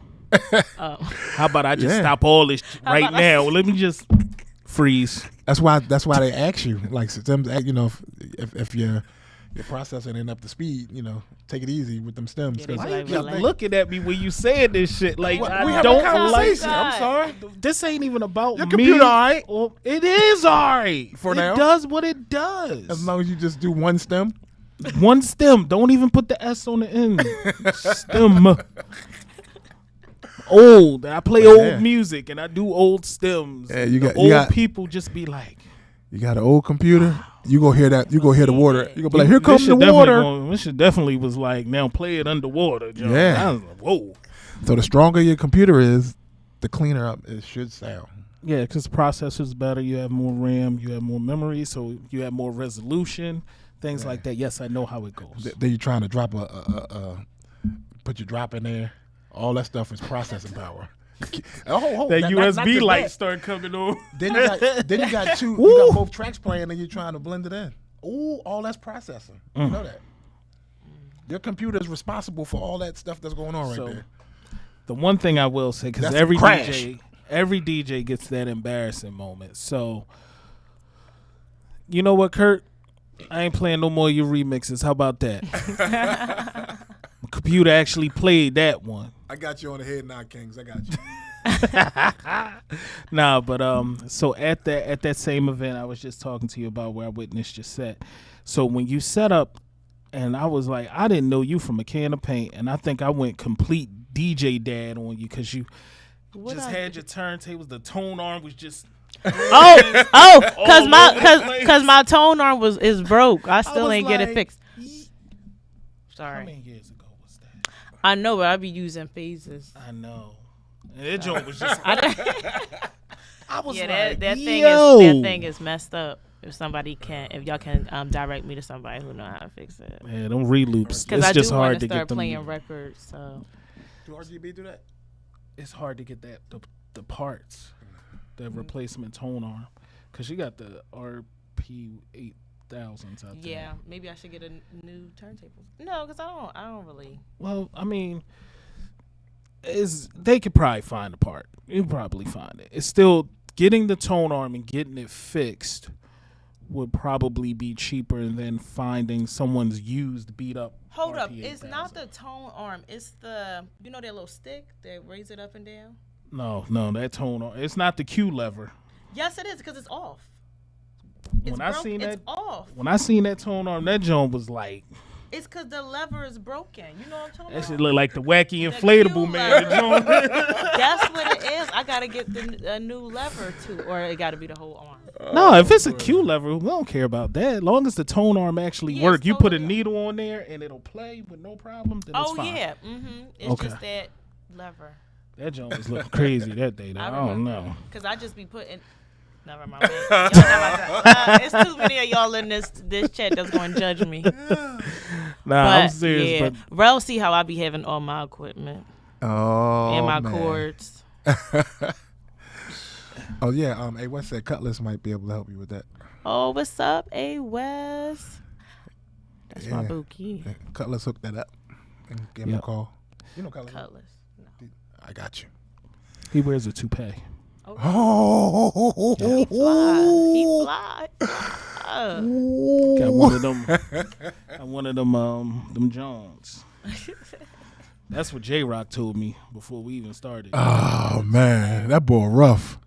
How about I just stop all this right now? Let me just freeze. That's why they ask you, like, stems. If your processing ain't up to speed, take it easy with them stems. Why you keep looking at me when you saying this shit? Like, I don't like. I'm sorry. This ain't even about your me. Computer, all right? Well, it is all right for now. It does what it does. As long as you just do one stem. One stem. Don't even put the S on the end. Stem. Old. I play old music and I do old stems. Yeah, old people just be like, you got an old computer. Wow. You go hear that. You go hear the water. You go be like, here comes the water. This shit definitely was like, now play it underwater. John. Yeah. I was like, whoa. So the stronger your computer is, the cleaner up it should sound. Yeah, because the processor's better. You have more RAM. You have more memory. So you have more resolution. Things like that. Yes, I know how it goes. Then you're trying to drop put your drop in there. All that stuff is processing power. That USB light start coming on. Then you got you got both tracks playing and you're trying to blend it in. Ooh, all that's processing. You know that. Your computer is responsible for all that stuff that's going on right there. The one thing I will say, because every DJ gets that embarrassing moment. So, you know what, Kurt? I ain't playing no more of your remixes. How about that? My computer actually played that one. I got you on the head now, Kings. I got you. Nah, but so at that same event I was just talking to you about where I witnessed your set. So when you set up, and I was like, I didn't know you from a can of paint, and I think I went complete DJ dad on you because you had your turntables. The tone arm was just because my tone arm is broke. I still ain't get it fixed. Sorry. How many years ago was that? I know, but I be using phases. I know. And that joint was just. I was that like, thing is messed up. If y'all can direct me to somebody who know how to fix it. Yeah, them reloops. Because I just hard to start playing records. So. Do RGB do that? It's hard to get the parts, the replacement tone arm, because you got the RP 8000s out there. Yeah, maybe I should get a new turntable. No, because I don't really. Well, I mean, they could probably find a part. You can probably find it. It's still getting the tone arm and getting it fixed would probably be cheaper than finding someone's used, beat up. Hold up, it's not the tone arm. It's the that little stick that raise it up and down. No, that tone arm. It's not the Q lever. Yes, it is because it's off. When I seen that tone arm, that joint was like. It's because the lever is broken. You know what I'm talking about? That shit look like the wacky inflatable man. That's what it is. I got to get a new lever too, or it got to be the whole arm. No, if it's a Q lever, we don't care about that. As long as the tone arm actually work. You put a needle on there and it'll play with no problem, then it's fine. Yeah. Mm-hmm. It's just that lever. That joint was looking crazy that day. I don't know. Because I just be putting... Never mind. It's too many of y'all in this chat that's going to judge me. I'm serious. Yeah. But Rel see how I be having all my equipment. Oh, and my cords. Oh, yeah. A West said Cutlass might be able to help you with that. Oh, what's up, A West? That's my bookie. Yeah. Cutlass hooked that up and give him a call. You know Cutlass? No. I got you. He wears a toupee. Oh, he fly. Got one of them Johns. That's what Jayrock told me before we even started. Oh man, that boy rough.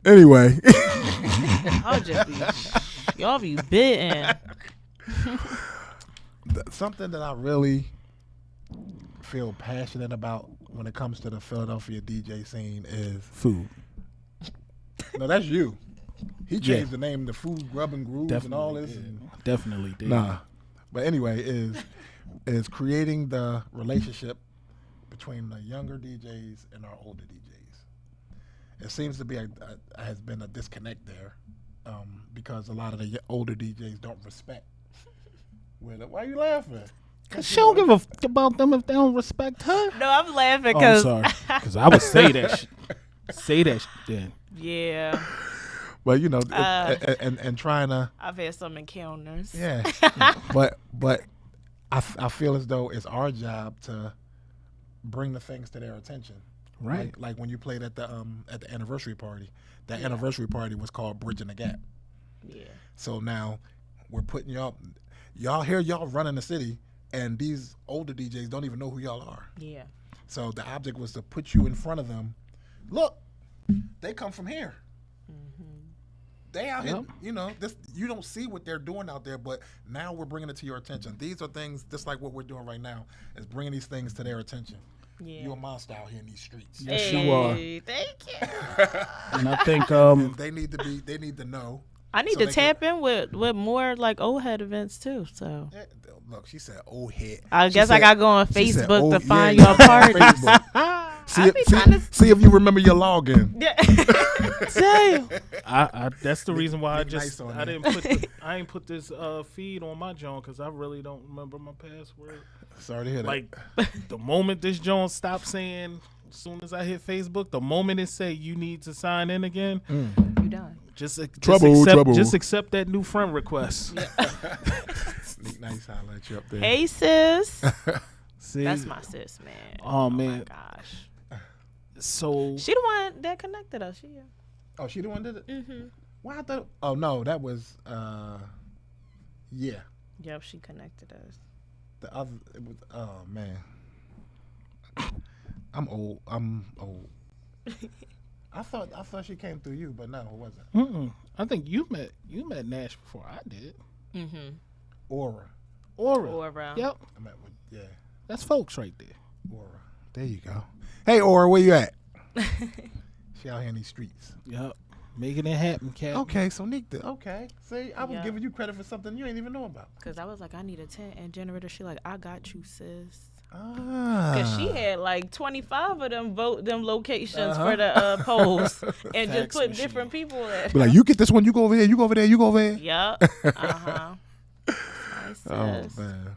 Anyway, y'all be bitten. Something that I really feel passionate about when it comes to the Philadelphia DJ scene is food. No, that's you. He changed the name to Food, Grub, and Grooves and all this. Definitely did. Nah. But anyway, is creating the relationship between the younger DJs and our older DJs. It seems to be has been a disconnect there because a lot of the older DJs don't respect. Why are you laughing? Cause she don't give a fuck about them if they don't respect her. No, I'm laughing because I'm sorry. Because I would say that shit. Say that shit then. Yeah. Well, and trying to. I've had some encounters. Yeah. but I feel as though it's our job to bring the things to their attention. Right. Like when you played at the anniversary party. That anniversary party was called Bridging the Gap. Yeah. So now we're putting y'all hear y'all running the city. And these older DJs don't even know who y'all are. Yeah. So the object was to put you in front of them. Look, they come from here. They out here, you know, this you don't see what they're doing out there, but now we're bringing it to your attention. These are things just like what we're doing right now, is bringing these things to their attention. Yeah. You're a monster out here in these streets. Yes, you are. Thank you. And I think they need to know. I need to tap in with more like old head events too. So look, she said old head. I guess I got to go on Facebook to find your parties. See if you remember your login. Yeah. Damn. That's the reason why I ain't put this feed on my John, because I really don't remember my password. Sorry to hear that. Like the moment this John stopped saying, as soon as I hit Facebook, the moment it say you need to sign in again, you done. Just trouble. Just accept that new friend request. Nice holla at you up there. Hey sis. See? That's my sis, man. Oh man. My gosh. So she the one that connected us. She the one that did it? Mm-hmm. Why I thought? Oh no, that was yeah. Yep, she connected us. The other, it was. Oh man, I'm old. I thought she came through you, but no, it wasn't. Mm-mm. I think you met Nash before I did. Mm-hmm. Aura. Yep. I met with That's folks right there. Aura. There you go. Hey Aura, where you at? She out here in these streets. Yep. Making it happen, Cat. Okay, so Nick did. Okay. See, I was giving you credit for something you ain't even know about. Because I was like, I need a tent and generator. She like, I got you, sis. Because she had like 25 of them locations for the polls and just put different people there. Be like, you get this one, you go over here, you go over there, you go over there. Yep. Nice, oh man.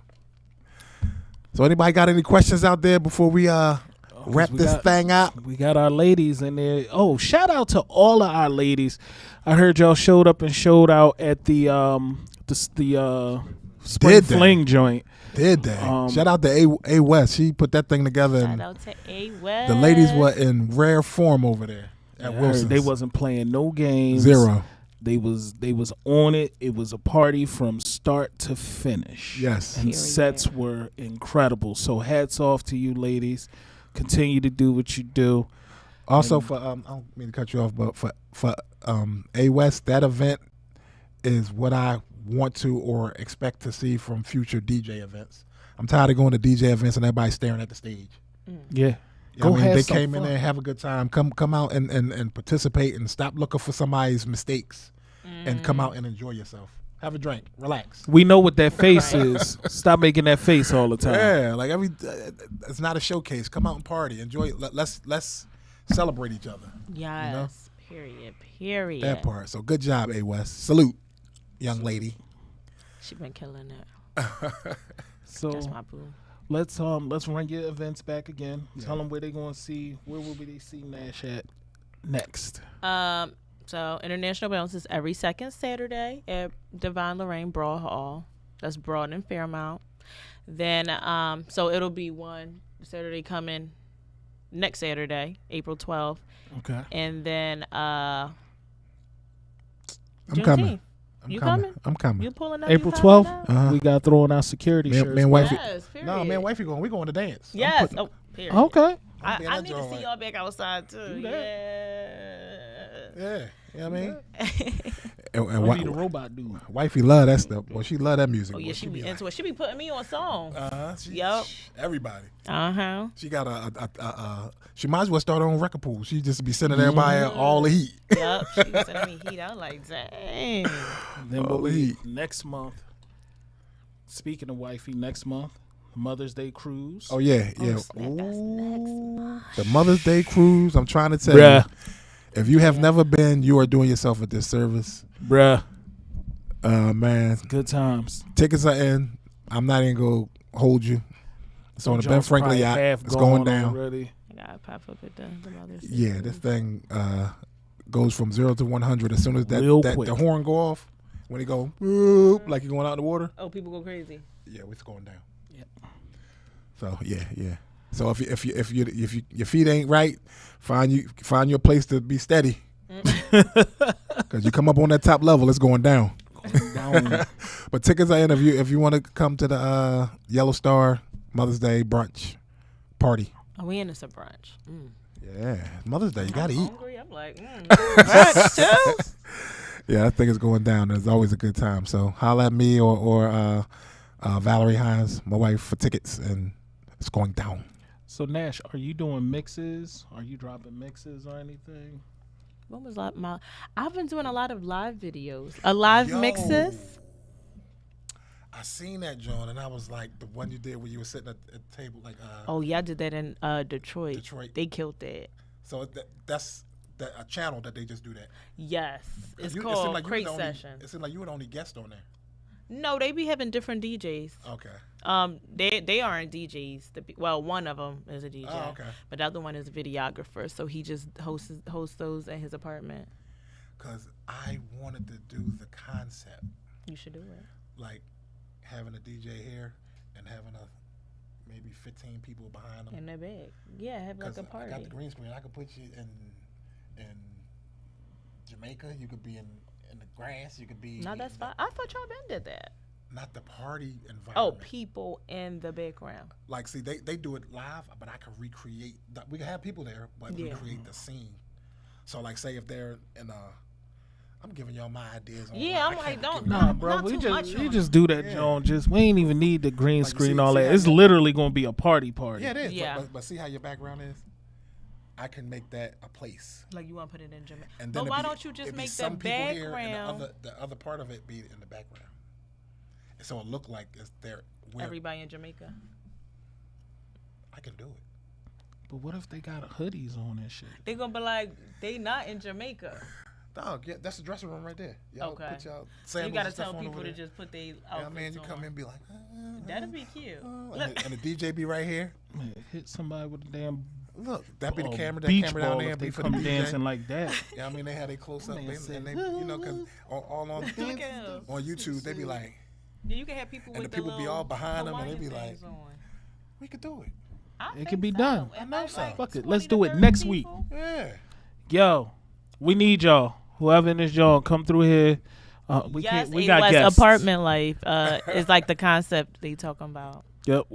So anybody got any questions out there before we wrap this thing up? We got our ladies in there. Oh, shout out to all of our ladies. I heard y'all showed up and showed out at the Spring Fling joint. Did they? Shout out to A West. She put that thing together. Shout out to A West. The ladies were in rare form over there at Wilson's. They wasn't playing no games. Zero. They was on it. It was a party from start to finish. Yes. And sets were incredible. So hats off to you ladies. Continue to do what you do. Also for I don't mean to cut you off, but for A West, that event is what I want to or expect to see from future DJ events. I'm tired of going to DJ events and everybody staring at the stage. Yeah. They came in there and have a good time. Come out and participate and stop looking for somebody's mistakes and come out and enjoy yourself. Have a drink, relax. We know what that face is. Stop making that face all the time. Yeah, like it's not a showcase. Come out and party, enjoy it. Let's celebrate each other. Yes. You know? Period. That part. So good job, A West. Salute, young lady. She been killing it. So that's my boo. Let's run your events back again. Yeah. Tell them where they going to see. Where will they see Nash at next? So International Bounce is every second Saturday at Divine Lorraine Broad Hall. That's Broad and Fairmount. Then so it'll be one Saturday coming next Saturday, April 12th. Okay. And then I'm coming. You coming? I'm coming. You pulling up? April 12th. We got throwing our security shirts. Man, wifey. Yes, no, man, wifey going. We going to dance. Yes. Period. Okay. I need to see y'all back outside too. Yeah. You know what I mean? and what the robot do? Wifey love that stuff. Well, she love that music. Oh yeah, she be into it. She be putting me on songs. Yep. Everybody. She got she might as well start her own record pool. She just be sending everybody all the heat. Yep. She be sending me heat. I'm like, dang. Then what we next month? Speaking of wifey, next month, Mother's Day cruise. Oh yeah. Ooh, the Mother's Day cruise. I'm trying to tell you. If you have never been, you are doing yourself a disservice. Bruh. Man. Good times. Tickets are in. I'm not even going to hold you. It's on the Ben Franklin yacht. It's going down. Already. I got to pop up at the Mother's Day. Yeah, this thing goes from 0 to 100 as soon as the horn go off. When it go, whoop, like you're going out in the water. Oh, people go crazy. Yeah, it's going down. Yeah. So, yeah. So if your feet ain't right, find your place to be steady. Because you come up on that top level, it's going down. But tickets are in if you want to come to the Yellow Star Mother's Day brunch party. Oh, we in this a brunch. Yeah, Mother's Day, you gotta eat. Hungry. I'm like, brunch too. Yeah, I think it's going down. It's always a good time. So holla at me or Valerie Hines, my wife, for tickets, and it's going down. So Nash, are you doing mixes? Are you dropping mixes or anything? What was I've been doing a lot of live videos, mixes. I seen that, John, and I was like, the one you did where you were sitting at the table, like. Oh yeah, I did that in Detroit. They killed that. So that's a channel that they just do that. Yes, it's called Crate Session. It seemed like you were the only guest on there. No, they be having different DJs. Okay. They aren't DJs. Well, one of them is a DJ. Oh, okay. But the other one is a videographer. So he just hosts those at his apartment. Cause I wanted to do the concept. You should do it. Like having a DJ here and having maybe 15 people behind them. In the back. Yeah, have like a party. I got the green screen. I could put you in Jamaica. You could be in the grass. You could be. No, that's fine. I thought y'all been did that. Not the party environment. Oh, people in the background. Like, see, they do it live, but I can recreate. We can have people there, but recreate the scene. So, like, say if they're in I'm giving y'all my ideas. I'm like, don't. Nah, bro, we just do that, John. We ain't even need the green screen, all that. It's literally gonna be a party. Yeah, it is. Yeah. But see how your background is. I can make that a place. Like you want to put it in Jamaica. But why don't you just make the background? Here and the other part of it be in the background. And so it look like it's there. Everybody in Jamaica. I can do it. But what if they got hoodies on and shit? They gonna be like, they not in Jamaica. Dog, yeah, that's the dressing room right there. Y'all okay. Put y'all so you gotta tell people to just put their outfits on. Yeah, man, you come in and be like, that'd be cute. And the DJ be right here. Man, hit somebody with a damn. Look, that be the camera. That beach camera ball down there. They for come the DJ. dancing like that. Yeah, I mean they had a close up, and they, you know, cause all on YouTube they be like. Yeah, you can have people. And with the people be all behind them, and they be like, "We could do it. It can be done. I know so. Fuck it, let's do it next week." Yeah. Yo, we need y'all. Whoever in this y'all, come through here. We got guests. Apartment life is like the concept they talking about. Yep.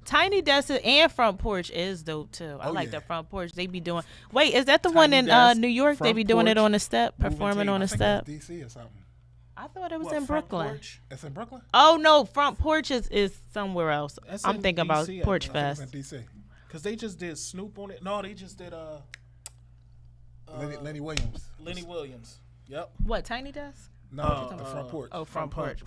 Tiny Desk and Front Porch is dope too. I like the Front Porch. They be doing. Wait, is that the one in New York? They be doing it on the step, performing on the step. DC or something. I thought it was in Brooklyn. Porch? It's in Brooklyn? Oh no, Front Porch is somewhere else. I'm thinking about Porch Fest. It's in DC. Cause they just did Snoop on it. No, they just did Lenny Williams. Lenny Williams. Yep. What, Tiny Desk? No, the Front Porch. Oh, Front Porch.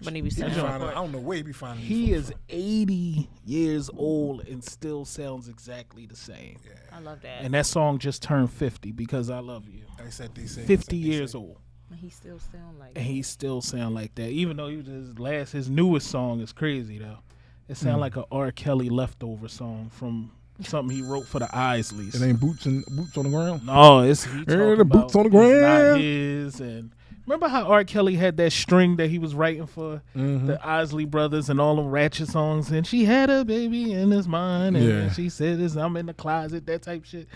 When he be I don't know where he be finding. He is 80 years old and still sounds exactly the same. Yeah. I love that. And that song just turned 50 because I love you. I said DC. 50 years old. And he still sound like. And he still sound like that. Even though his newest song is crazy though. It sound like a R. Kelly leftover song from something he wrote for the Isleys. It ain't boots on the ground. No, it's the boots on the ground. It's not his. And remember how R. Kelly had that string that he was writing for the Isley Brothers and all them ratchet songs, and she had a baby in his mind, and she said, "I'm in the closet," that type shit.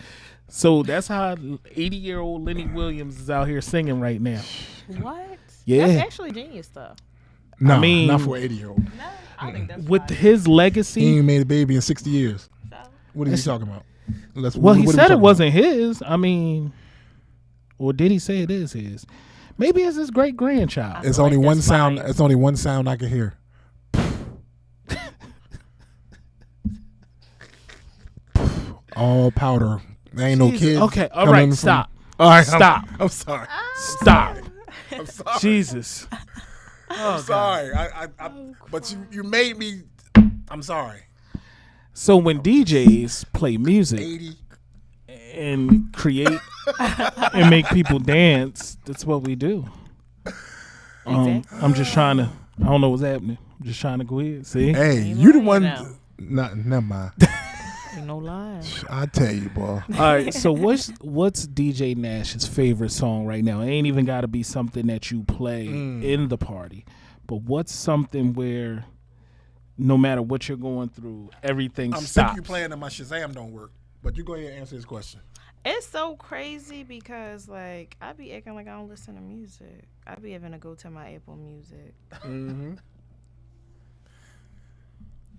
So that's how 80-year-old Lenny Williams is out here singing right now. What? Yeah, that's actually genius stuff. No, I mean, not for 80-year-old. No, I think that's with his legacy. He ain't made a baby in 60 years. What are you talking about? He said it wasn't his. I mean, or did he say it is his? Maybe it's his great grandchild. It's only one sound. It's only one sound I can hear. All powder. There ain't no kids. Okay, all right, stop. All right, stop. I'm sorry. Stop. I'm sorry. Jesus. I'm sorry. But you made me. I'm sorry. So when DJs play music 80. and create and make people dance, that's what we do. I'm just trying to. I don't know what's happening. I'm just trying to go ahead. See? Hey, you the one. Never mind. Ain't no lie. I tell you, boy. All right. So what's DJ Nash's favorite song right now? It ain't even got to be something that you play in the party, but what's something where no matter what you're going through, everything stops. I'm sick you playing and my Shazam don't work. But you go ahead and answer this question. It's so crazy because, like, I be acting like I don't listen to music. I be having to go to my Apple Music.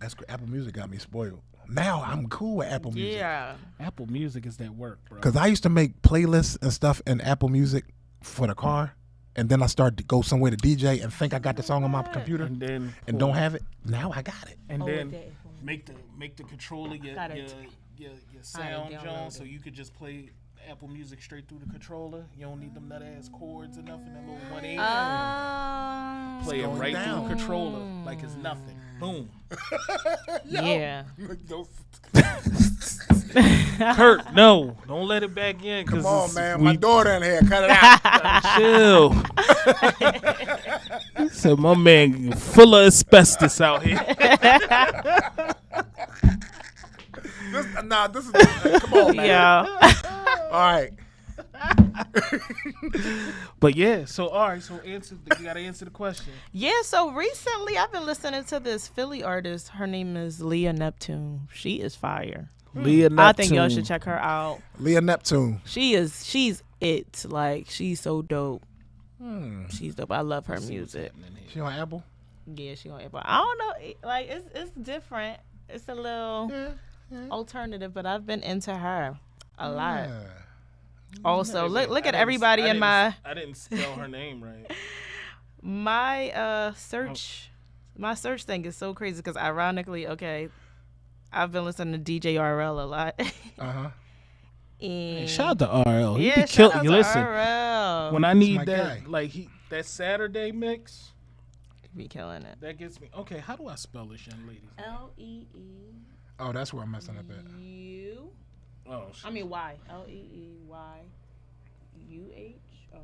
That's Apple Music got me spoiled. Now I'm cool with Apple Music. Yeah. Apple Music is that work, bro. Because I used to make playlists and stuff in Apple Music for the car, and then I start to go somewhere to DJ and think I got the song on my computer, and don't have it. Now I got it. And then make the controller your sound, John, so you could just play Apple Music straight through the controller. You don't need them nut ass chords enough in that little 180. Play it right through the controller like it's nothing. Boom. Yeah. Kurt, no, don't let it back in. Come on, man, my daughter in here. Cut it out. Chill. He said, my man full of asbestos out here. This is come on, man. Yeah. All right. But yeah, so all right, so you gotta answer the question. Yeah, so recently I've been listening to this Philly artist. Her name is Leah Neptune. She is fire. Leah Neptune. I think y'all should check her out. Leah Neptune. She's it. Like, she's so dope. She's dope. I love her music. She on Apple? Yeah, she on Apple. I don't know. Like, it's different. It's a little alternative, but I've been into her a lot. Also, look at everybody in my. I didn't spell her name right. My search thing is so crazy because ironically, okay, I've been listening to DJ RL a lot. Hey, shout out to RL. Yeah, shout out to listen, RL. when I need that, guy. like that Saturday mix, He be killing it. that gets me. Okay, how do I spell this, young lady? LEEU. Oh, that's where I'm messing up at. Oh, I mean Y. LEEYUH.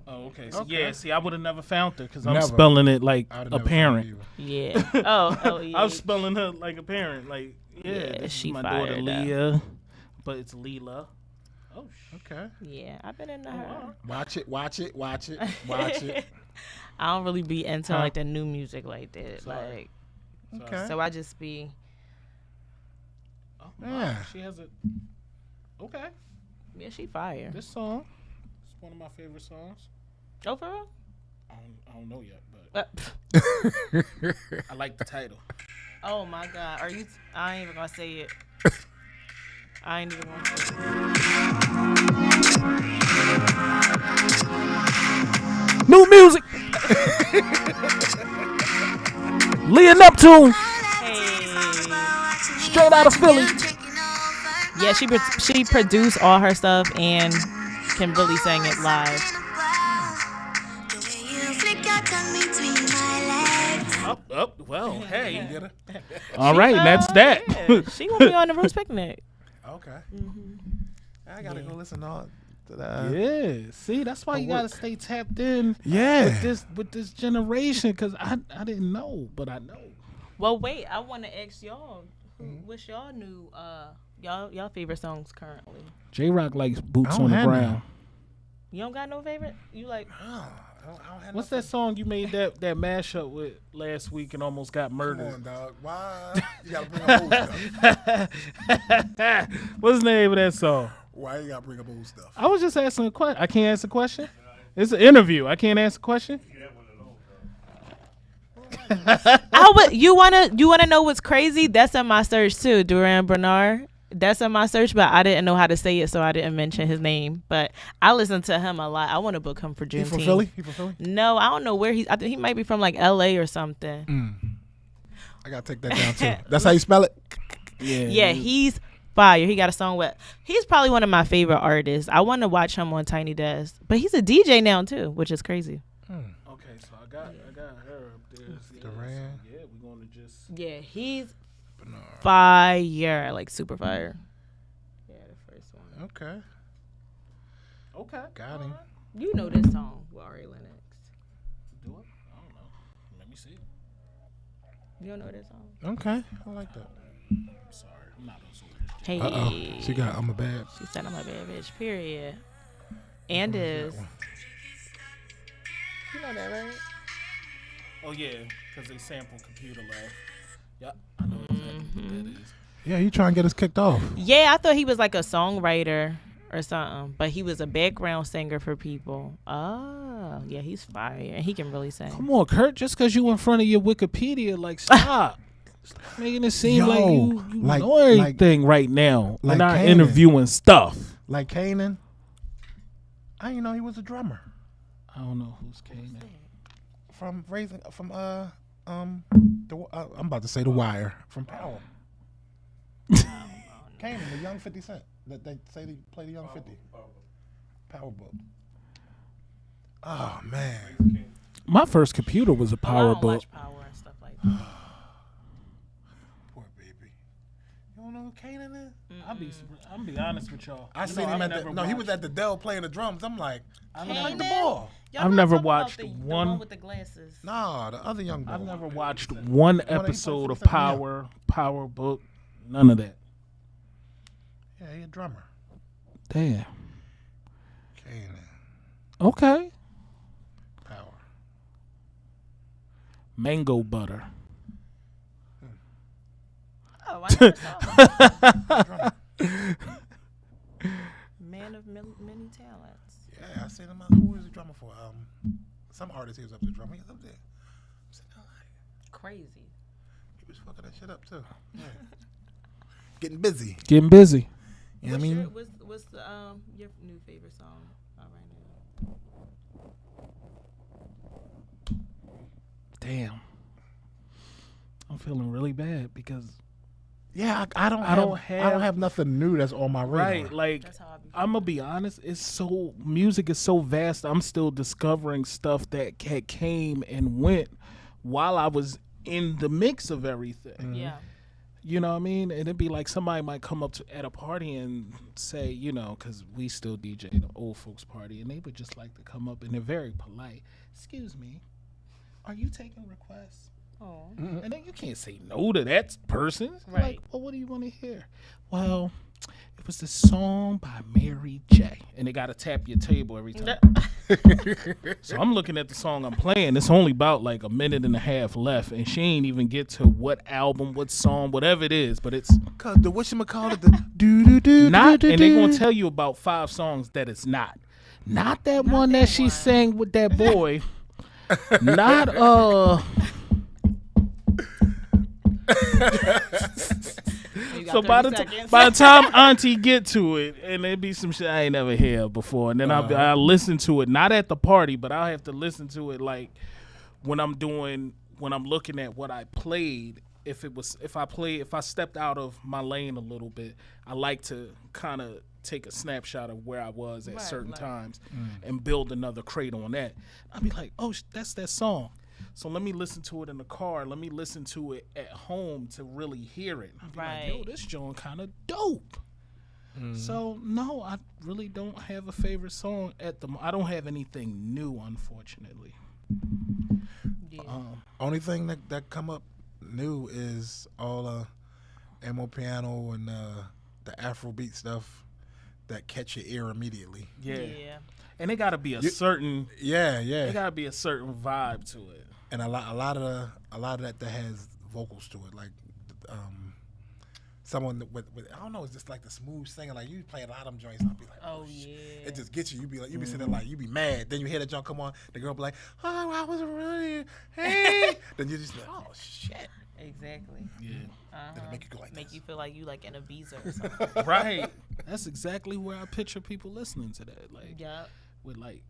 Oh, okay. So, yeah, see, I would have never found her because I'm Never. spelling it like I'd have a never parent. found Yeah. Oh, LEEH. I was spelling her like a parent. Like, yeah, this she is my fired daughter up. Leah, but it's Leela. Oh, Okay. Yeah, I've been into her. Watch it. I don't really be into like the new music like that. Sorry. Like, Okay. so I just be. Oh, Yeah. wow. She has a. Okay. Yeah, she fire. This song is one of my favorite songs. Oh, for real? I don't know yet, but I like the title. Oh my God, are you? I ain't even gonna say it. I ain't even gonna say it. New music. Leah Neptune, Hey. straight out of Philly. Yeah, she produced all her stuff and can really sing it live. Up. Well, hey. All right, that's that. Yeah. She gonna be on the Roots Picnic. Okay. I gotta go listen to that. Yeah, see, that's why you gotta stay tapped in. Yeah. with this generation, because I didn't know, but I know. Well, wait, I want to ask y'all, what's y'all new y'all favorite songs currently? Jayrock likes Boots I don't on the have Ground. none. You don't got no favorite? You like? What's that song you made that mashup with last week and almost got Come murdered? on, dog. Why? You gotta bring up old stuff. What's the name of that song? Why you gotta bring up old stuff? I was just asking a question. I can't ask a question. It's an interview. I can't ask a question. You wanna know what's crazy? That's in my search too, Duran Bernard. That's in my search, but I didn't know how to say it, so I didn't mention his name. But I listen to him a lot. I want to book him for Juneteenth. He from Philly? No, I don't know where I think he might be from like LA or something. I gotta take that down too. That's how you spell it? Yeah, he's fire. He got a song with. He's probably one of my favorite artists. I want to watch him on Tiny Desk, but he's a DJ now too, which is crazy. Okay, so I got her up there. Duran. So, yeah, we're gonna just. Yeah, he's fire, like super fire. Yeah, the first one. Okay. Got him. You know this song with Ari Lennox. Do it? I don't know. Let me see. You don't know this song? Okay. I like that. I'm sorry, I'm not on Swedish. Hey. She got I'm a bad. She said I'm a bad bitch, period. And is. You know that, right? Oh yeah, because they sample Computer Love. Yeah, I know exactly what that is. Yeah, you trying to get us kicked off. Yeah, I thought he was like a songwriter or something, but he was a background singer for people. Oh, yeah, he's fire, and he can really sing. Come on, Kurt. Just because you in front of your Wikipedia, like, stop. Stop making it seem like you know everything right now. Like not Kanan. interviewing stuff. Like Kanan. I didn't know he was a drummer. I don't know who's Kanan. I'm about to say The Wire from Power. Kanan, the young 50 Cent. That they say they play the young 50. Power Book. Oh man. My first computer was a Power Book. Watch Power and stuff like that. Poor baby. You don't know who Kanan is? I'm be honest with y'all. I seen him he was at the Dell playing the drums. I'm like, I'm like the ball. Y'all I've never talking watched about the one one with the glasses. Nah, the other young boy. I've never watched one episode of Power Book. None of that. Yeah, he a drummer. Damn. Kanan. Okay. Power. Mango butter. Oh, I never saw him. Man of many talents. Yeah, I seen him. Who was the drummer for? Some artist he was up to drum. He was up there. I'm sitting there like, Crazy. he was fucking that shit up too. Yeah. Getting busy. Getting busy. You know what I mean? What's the your new favorite song right now? Damn. I'm feeling really bad because Yeah, I don't have nothing new that's on my radar. right, like That's how I be I'm gonna be honest. Music is so vast. I'm still discovering stuff that came and went while I was in the mix of everything. Yeah. You know what I mean? And it'd be like somebody might come up at a party and say, you know, because we still DJ the old folks party, and they would just like to come up and they're very polite. Excuse me, are you taking requests? Oh. And then you can't say no to that person. Right. Like, well, what do you want to hear? Well, it was the song by Mary J. And they got to tap your table every time. So I'm looking at the song I'm playing. It's only about like a minute and a half left. And she ain't even get to what album, what song, whatever it is. But it's Cause the whatchamacallit, the do not. And they going to tell you about 5 songs that it's not. Not that one that she sang with that boy. Not so by the time Auntie get to it, and there be some shit I ain't never heard before, and then I'll listen to it, not at the party, but I'll have to listen to it like when I'm looking at what I played. If I stepped out of my lane a little bit, I like to kind of take a snapshot of where I was at certain times and build another crate on that. I'll be like, oh, that's that song. So let me listen to it in the car. Let me listen to it at home to really hear it. I'll be like, yo, this joint kind of dope. So no, I really don't have a favorite song I don't have anything new, unfortunately. Yeah. Only thing that come up new is all Amo Piano and the Afrobeat stuff that catch your ear immediately. Yeah. And it got to be a certain It got to be a certain vibe to it. And a lot of that has vocals to it, like someone with I don't know, it's just like the smooth singer. Like you play a lot of them joints, I'll be like, oh yeah, it just gets you. You be sitting there like you be mad. Then you hear that joint come on, the girl be like, oh, I was really hey. Then you just like, oh shit. Exactly. Yeah. Then it make you go like make this. You feel like you like in a visa or something. Right. That's exactly where I picture people listening to that. Like with like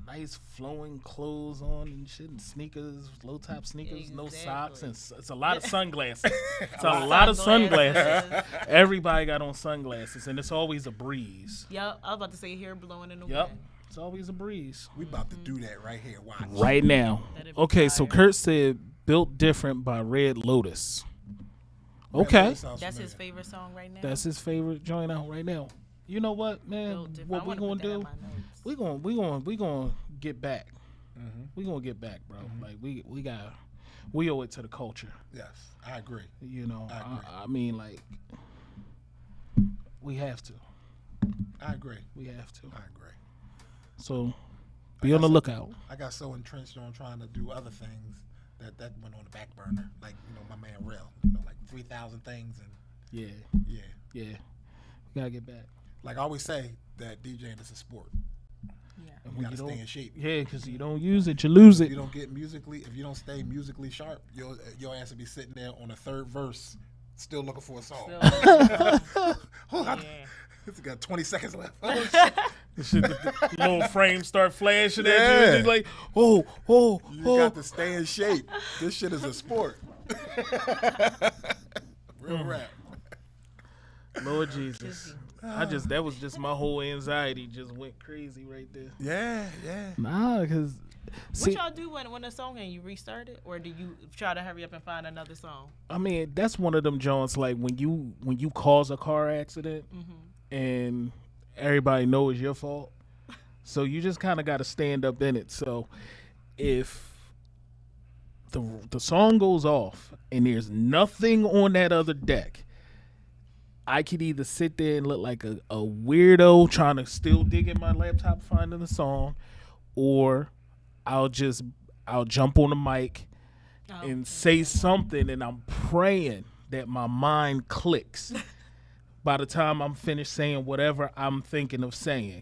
nice flowing clothes on and shit, and sneakers, low top sneakers, no socks, and it's a lot of sunglasses. It's a lot of sunglasses. Everybody got on sunglasses, and it's always a breeze. Yep, I was about to say hair blowing in the wind. It's always a breeze. We about to do that right here. Watch. Right now. Okay, so Kurt said "Built Different" by Red Lotus. Okay. That's his favorite song right now. That's his favorite joint out right now. You know what, man? What we gonna do? We gonna get back. We gonna get back, bro. Like we owe it to the culture. Yes, I agree. You know, I mean, like we have to. I agree. We have to. I agree. So be on the lookout. I got so entrenched on trying to do other things that went on the back burner. Like my man Rel. Like 3,000 things and yeah. We gotta get back. Like I always say, that DJing is a sport. Yeah. And we gotta stay in shape. Yeah, because you don't use it, you lose it. If you don't stay musically sharp, your ass will be sitting there on the third verse, still looking for a song. Hold on. It's got 20 seconds left. The little frames start flashing at you, and like, oh. You got to stay in shape. This shit is a sport. Real rap. Lord Jesus. That was just my whole anxiety just went crazy right there. Yeah. Nah, because... What y'all do when a song and you restart it, or do you try to hurry up and find another song? I mean, that's one of them joints like when you cause a car accident and everybody knows it's your fault, so you just kind of got to stand up in it. So if the song goes off and there's nothing on that other deck, I could either sit there and look like a weirdo trying to still dig in my laptop finding the song, or I'll jump on the mic and say something, and I'm praying that my mind clicks by the time I'm finished saying whatever I'm thinking of saying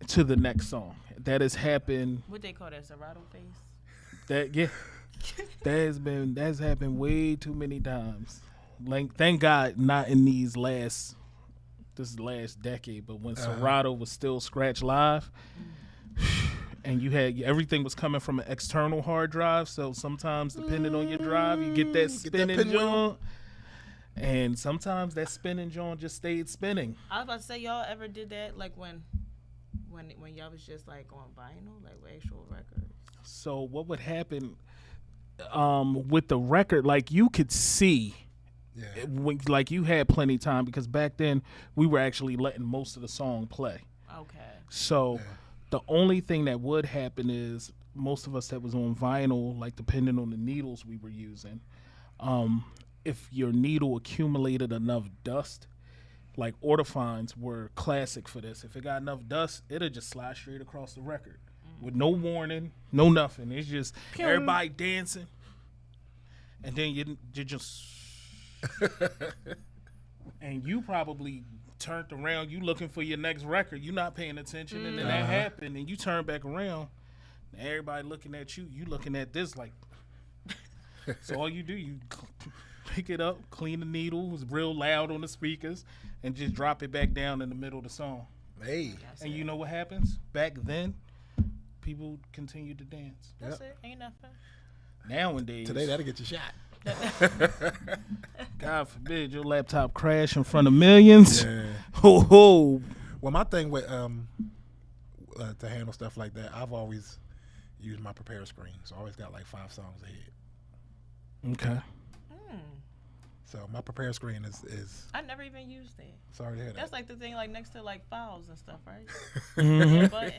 to the next song. That has happened. What they call that, Serato face? That's happened way too many times. Like, thank God not in this last decade, but when Serato was still Scratch Live. And you had everything was coming from an external hard drive, so sometimes depending on your drive, you get that spinning joint, and sometimes that spinning joint just stayed spinning. I was about to say, y'all ever did that, like when y'all was just like on vinyl, like with actual records? So what would happen with the record? Like you could see, when like you had plenty of time because back then we were actually letting most of the song play. Okay. So. Yeah. The only thing that would happen is most of us that was on vinyl, like depending on the needles we were using, if your needle accumulated enough dust, like Ortofines were classic for this. If it got enough dust, it'll just slide straight across the record with no warning, no nothing. It's just everybody dancing, and then you just and you probably turned around, you looking for your next record, you not paying attention, and then that happened, and you turn back around, and everybody looking at you, you looking at this like. So all you do, you pick it up, clean the needle, it was real loud on the speakers, and just drop it back down in the middle of the song. Hey, and you know what happens? Back then, people continued to dance. That's it. Ain't nothing. Nowadays, today that'll get you shot. God forbid your laptop crash in front of millions. Yeah. Well, my thing with to handle stuff like that, I've always used my prepare screen, so I always got like 5 songs ahead. Okay. So my prepare screen is. I never even used it. Sorry to hear that. That's like the thing, like next to like files and stuff, right? But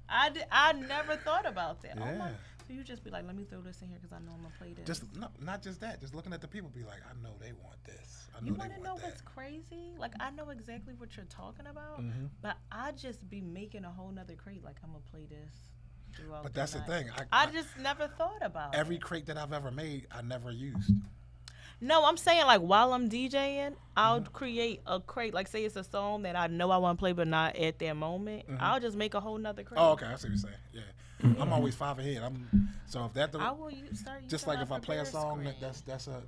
I never thought about that. Yeah. So you just be like, let me throw this in here because I know I'm gonna play this. Just not just that. Just looking at the people, be like, I know they want this. I know you want to know what's crazy? Like I know exactly what you're talking about, but I just be making a whole nother crate. Like I'm gonna play this. But that's the thing. I just never thought about every crate that I've ever made, I never used. No, I'm saying like while I'm DJing, I'll create a crate. Like say it's a song that I know I want to play, but not at that moment. I'll just make a whole nother crate. Oh, okay. I see what you're saying. Yeah. I'm always 5 ahead. So if that I will start just like if I play a song that's a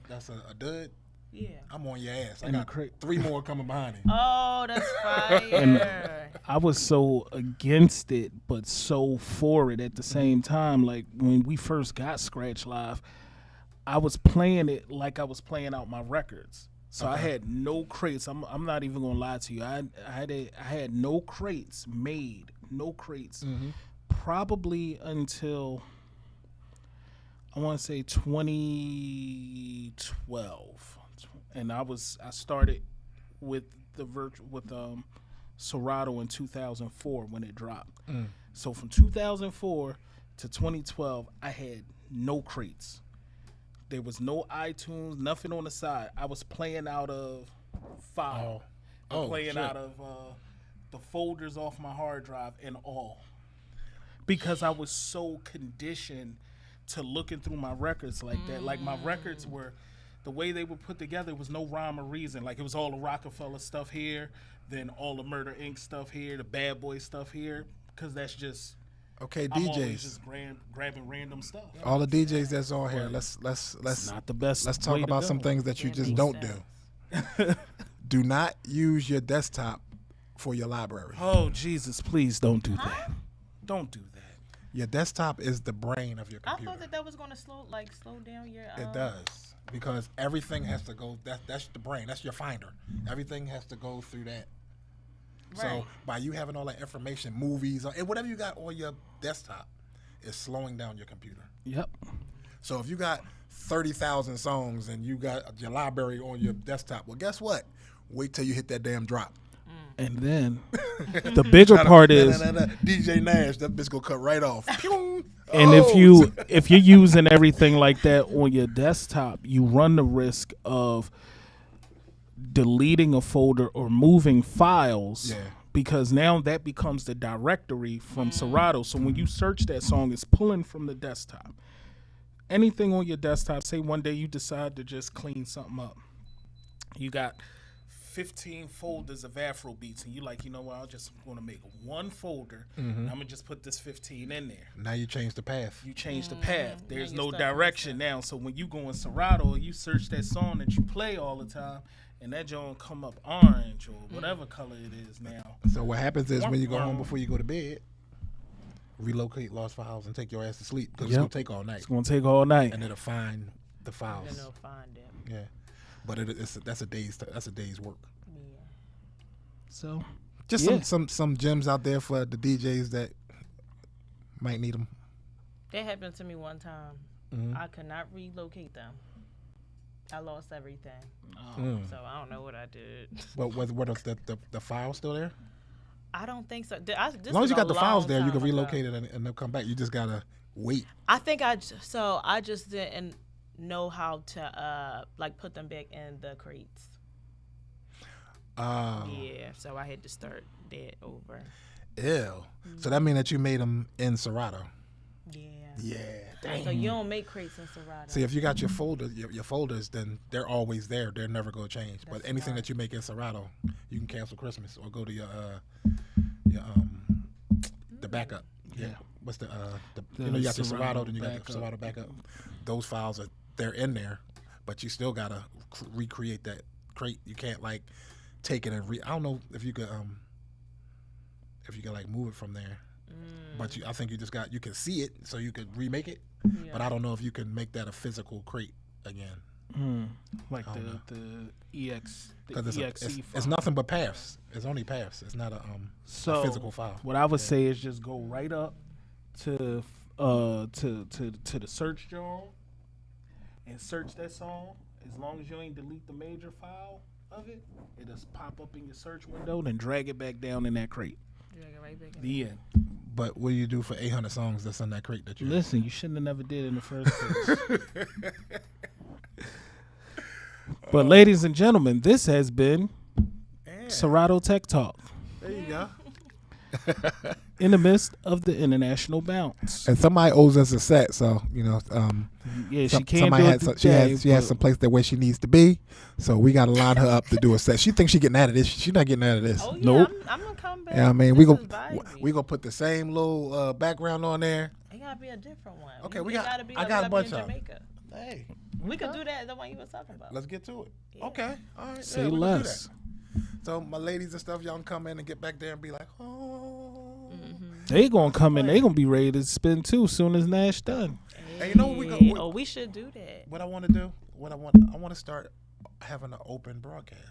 dud. Yeah. I'm on your ass. I got 3 more coming behind it. Oh, that's fire. I was so against it, but so for it at the same time. Like when we first got Scratch Live, I was playing it like I was playing out my records. So I had no crates. I'm not even gonna lie to you. I had no crates made. No crates. Probably until I want to say 2012, and I started with Serato in 2004 when it dropped. So from 2004 to 2012, I had no crates. There was no iTunes, nothing on the side. I was playing out of file, playing out of the folders off my hard drive and all. Because I was so conditioned to looking through my records like that. Like my records were, the way they were put together was no rhyme or reason. Like it was all the Rockefeller stuff here, then all the Murder Inc. stuff here, the Bad Boy stuff here. Because that's just okay. I'm DJs always just grabbing random stuff. All the DJs that's on here, let's not the best. Let's talk about some things that you just don't do. Do not use your desktop for your library. Oh, Jesus, please don't do that. Don't do that. Your desktop is the brain of your computer. I thought that was going to slow down your. It does, because everything has to go. That's the brain. That's your finder. Everything has to go through that. Right. So by you having all that information, movies, or whatever you got on your desktop, is slowing down your computer. Yep. So if you got 30,000 songs and you got your library on your desktop, well, guess what? Wait till you hit that damn drop. And then the bigger part is DJ NASH. That bitch gonna cut right off. And if you're using everything like that on your desktop, you run the risk of deleting a folder or moving files. Yeah. Because now that becomes the directory from Serato. So when you search that song, it's pulling from the desktop. Anything on your desktop, say one day you decide to just clean something up. You got 15 folders of Afro beats, and you like, you know what, I'm just going to make one folder, and I'm going to just put this 15 in there. Now you change the path. You change the path. There's no direction now. So when you go in Serato, you search that song that you play all the time, and that joint come up orange or whatever color it is now. So what happens is when you go home before you go to bed, relocate lost files and take your ass to sleep, because it's going to take all night. It's going to take all night. And it'll find the files. And it'll find it. Yeah. But that's a day's work. Yeah. So just some gems out there for the DJs that might need them. That happened to me one time. I could not relocate them. I lost everything. So I don't know what I did. Well, what the file still there? I don't think so. As long as you got the files there, you can relocate it and they'll come back. You just gotta wait. I think I just didn't know how to put them back in the crates. Yeah, so I had to start that over. Ew. So that means that you made them in Serato. Yeah. Yeah. Dang. So you don't make crates in Serato. See, if you got your folders, then they're always there. They're never gonna change. But anything that you make in Serato, you can cancel Christmas or go to your the backup. Yeah. What's the you got your Serato, then you got the Serato backup. Those files they're in there, but you still gotta recreate that crate. You can't take it and I don't know if you could move it from there. But I think you can see it, so you could remake it. Yeah. But I don't know if you can make that a physical crate again. Like the EX. Because it's nothing but paths. It's only paths. It's not a physical file. What I would say is just go right up to the search jar and search that song. As long as you ain't delete the major file of it, it'll pop up in your search window, then drag it back down in that crate. Drag it right back in. The end. But what do you do for 800 songs that's in that crate that you... Listen, you shouldn't have never did in the first place. But ladies and gentlemen, this has been Serato Tech Talk. There you go. In the midst of the international bounce. And somebody owes us a set, so she can't she has some place where she needs to be, so we got to line her up to do a set. She thinks she's getting out of this. She's not getting out of this. Oh, yeah, nope. I'm gonna come back. Yeah, I mean we gonna put the same little background on there. It gotta be a different one. Okay, I got a bunch of them. Hey, we could do that. The one you was talking about. Let's get to it. Yeah. Okay, all right. Say less. So my ladies and stuff, y'all can come in and get back there and be like, oh. They gonna come in. They gonna be ready to spin too soon as Nash done. Hey, you know what we go? We should do that. What I want to do? I want to start having an open broadcast.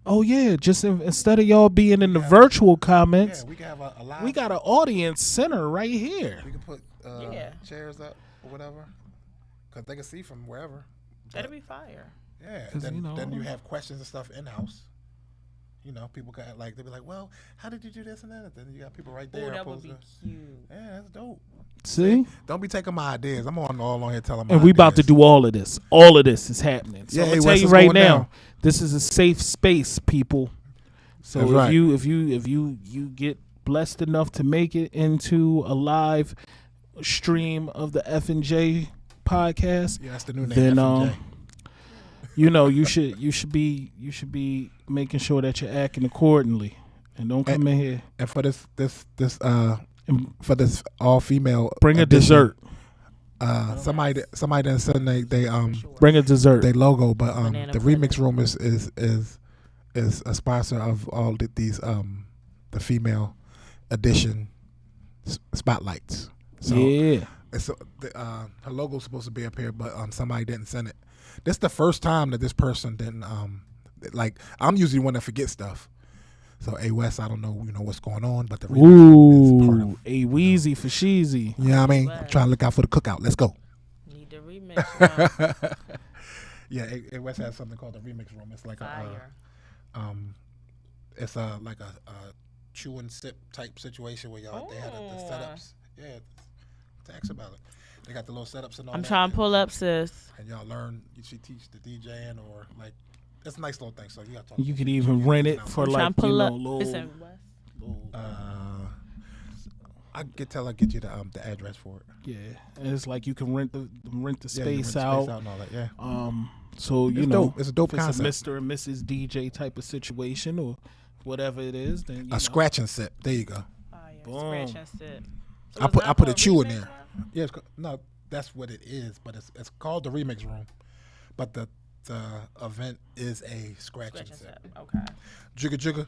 Oh yeah, just instead of y'all being in the virtual comments, we can have a live. We got an audience center right here. We can put chairs up or whatever, because they can see from wherever. That'd be fire. Yeah, then you have questions and stuff in house. People can they'll be like, well, how did you do this and that? Then you got people right there. Oh, that would be cute. Yeah, that's dope. See? Don't be taking my ideas. I'm all on here telling my And we about to do all of this. All of this is happening. So I'm gonna tell you right now, this is a safe space, people. So if you get blessed enough to make it into a live stream of the F&J podcast, that's the new name. Then you should be making sure that you're acting accordingly, and don't come in here. And for this all female, bring a dessert. Somebody didn't send they bring a dessert. They logo, but the remix room is is a sponsor of all these the female edition spotlights. So it's her logo's supposed to be up here, but somebody didn't send it. This is the first time that this person didn't like. I'm usually the one that forgets stuff. So A West, I don't know, what's going on, but the remix is part of A Wheezy for Sheezy. You know what I mean? I'm trying to look out for the cookout. Let's go. Need the remix. Yeah, A West has something called the remix room. It's like Fire. it's like a chew and sip type situation where y'all they had the setups. Yeah, text about it. They got the little setups and all. I'm trying to pull up, sis. And y'all learn. She teach the DJing or like. It's a nice little thing. So you got to talk. You could even rent it for like little. I could tell. I get you the address for it. Yeah, and it's like you can rent the space out. Space out and all that. Yeah. So it's dope. It's a dope concept. It's a Mr. and Mrs. DJ type of situation or whatever it is. Then a scratch and sip. There you go. Boom. Scratch and sip. So I put a chew in there. Yeah. No, that's what it is. But it's called the remix room. But the event is a scratch and sip. Okay. Jigga jigga.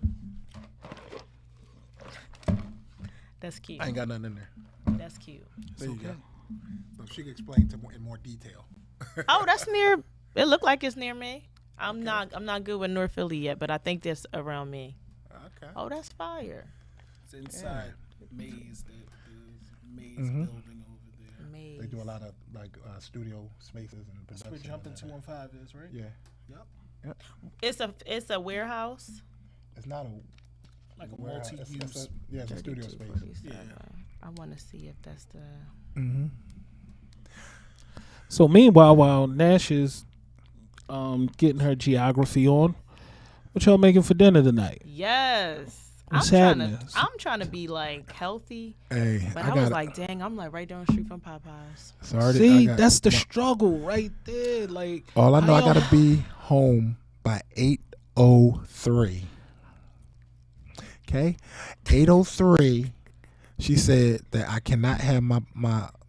That's cute. I ain't got nothing in there. That's cute. There you go. So she can explain in more detail. Oh, that's near. It looked like it's near me. I'm not good with North Philly yet, but I think that's around me. Okay. Oh, that's fire. It's inside Maze, the Maze building over there. Maze. They do a lot of like studio spaces and production. That's where Jumping 215 is, right? Yeah. Yep. It's a warehouse. It's not like a multi-use. It's a studio space. Yeah. I want to see if that's the. Mm-hmm. So meanwhile, while Nash is getting her geography on, what y'all making for dinner tonight? Yes. What's happening? I'm trying to be like healthy. Hey, but I was like, dang, I'm like right down the street from Popeyes. See, that's the struggle right there. Like, all I know, I gotta be home by 8:03. Okay, 8:03. She said that I cannot have my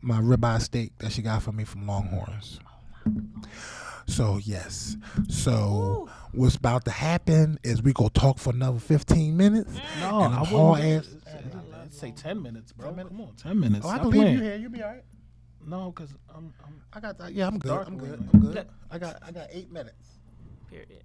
ribeye steak that she got for me from Longhorns. So yes. So what's about to happen is we go talk for another 15 minutes. No, and I wouldn't. I'd say 10 minutes, bro. 10 minutes? Come on, 10 minutes. Oh, I can leave you here. You'll be all right. No, because I got that. Yeah, I'm good. I'm good. I got 8 minutes. Period.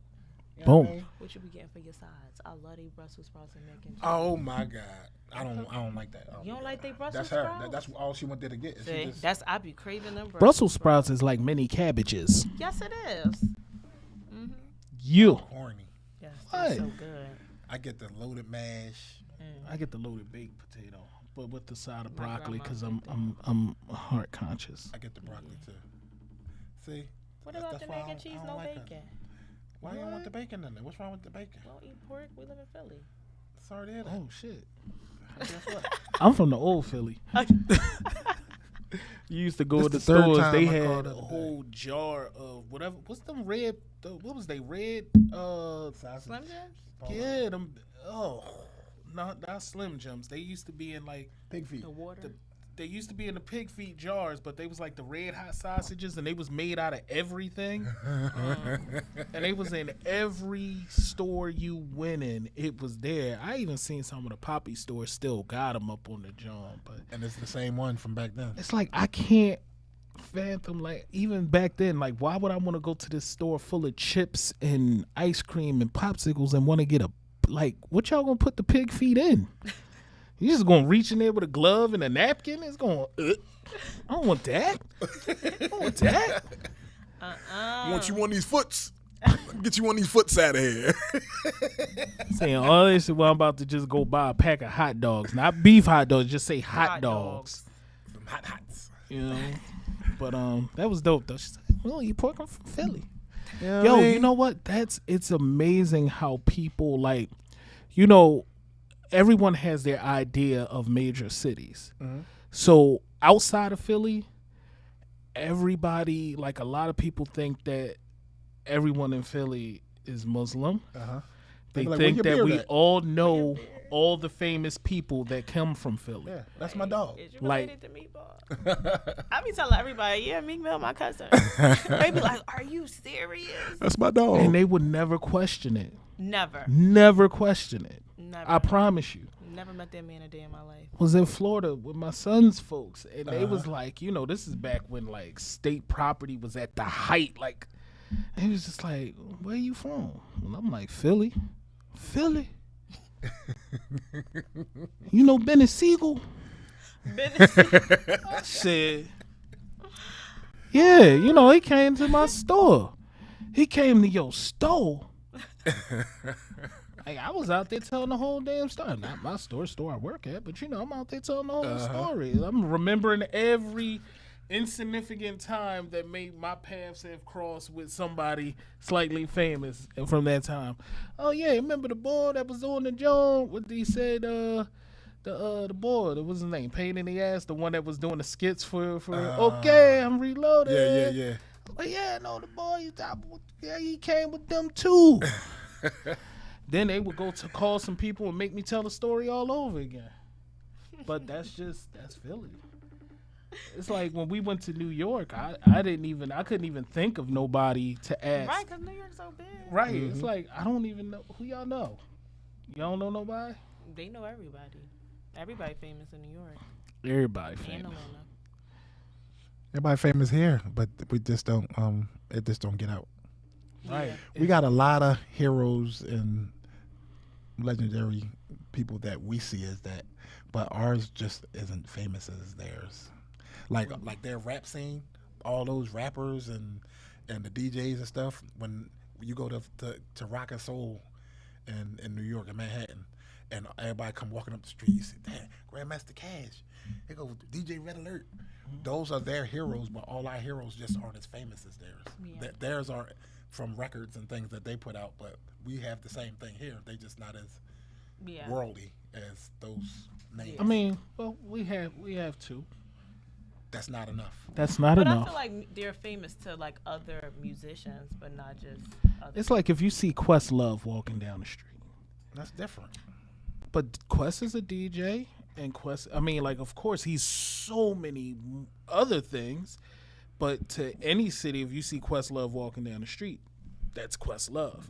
You know Boom. What you be getting for your sides? I love these Brussels sprouts and mac and cheese. Oh my God, I don't like that. You don't like they Brussels sprouts? That's her. That's all she went there to get. See, I be craving them. Brussels sprouts is like mini cabbages. Yes, it is. Mm-hmm. You corny. Yes, it's so good. I get the loaded mash. I get the loaded baked potato, but with the side of broccoli because I'm heart conscious. I get the broccoli too. See. What about the mac and cheese? No bacon. Why you don't want the bacon in there? What's wrong with the bacon? Don't eat pork. We live in Philly. Sorry to hear that. Oh shit. Guess what? I'm from the old Philly. You used to go to the stores. They had a whole jar of whatever. What's them red? What was they red? Slim Jims. Yeah, them. Oh, not Slim Jims. They used to be in like pig feet. The water. They used to be in the pig feet jars, but they was like the red hot sausages, and they was made out of everything. And they was in every store you went in. It was there. I even seen some of the Poppy stores still got them up on the John, but and it's the same one from back then. It's like I can't fathom, like even back then, like why would I want to go to this store full of chips and ice cream and popsicles and want to get what y'all gonna put the pig feet in? You just gonna reach in there with a glove and a napkin? It's going. I don't want that. I don't want that. Want you one of these foots? Get you one of these foots out of here. Saying all this, well, I'm about to just go buy a pack of hot dogs, not beef hot dogs. Just say hot dogs. Some hot hots. You know. But that was dope though. She said, "Well, you pork? I'm from Philly." Yo, you know what? It's amazing how people everyone has their idea of major cities. Mm-hmm. So outside of Philly, everybody, like a lot of people think that everyone in Philly is Muslim. Uh-huh. They think that we all know all the famous people that come from Philly. Yeah, that's my dog. Is you related to Meatball? I be telling everybody, yeah, Meek Mill, my cousin. They be like, are you serious? That's my dog. And they would never question it. Never question it. Never. I promise you. Never met that man a day in my life. Was in Florida with my son's folks, and they was like, this is back when like state property was at the height. Like, he was just like, "Where you from?" And I'm like, "Philly." You know Benny Siegel? I said, "Yeah, he came to my store. He came to your store." Like, I was out there telling the whole damn story. Not my store I work at, but I'm out there telling the whole story. I'm remembering every insignificant time that made my paths have crossed with somebody slightly famous from that time. Oh yeah, remember the boy that was on the joint? What he said? The boy, what was his name? Pain in the ass, the one that was doing the skits for. Okay, I'm reloaded. Yeah. But yeah, no, the boy, he came with them too. Then they would go to call some people and make me tell the story all over again. But that's Philly. It's like when we went to New York, I couldn't even think of nobody to ask. Right, because New York's so big. Right. Mm-hmm. It's like, I don't even know who y'all know. Y'all don't know nobody? They know everybody. Everybody famous in New York. Everybody famous. And Atlanta. Everybody famous here, but we just don't. It just don't get out. Right. We got a lot of heroes and legendary people that we see as that, but ours just isn't famous as theirs. Like their rap scene, all those rappers and the DJs and stuff. When you go to Rock and Soul in New York and Manhattan, and everybody come walking up the street, you say, "Damn, Grandmaster Cash, they go DJ Red Alert." Those are their heroes, but all our heroes just aren't as famous as theirs. Yeah. Theirs are from records and things that they put out, but we have the same thing here. They just not as worldly as those names. I mean, well, we have two. That's not enough. That's not enough. But I feel like they're famous to like other musicians, but not just other It's like if you see Questlove walking down the street. That's different. But Quest is a DJ, and Quest, I mean, like, of course, he's so many other things, but to any city, if you see Questlove walking down the street, that's Questlove.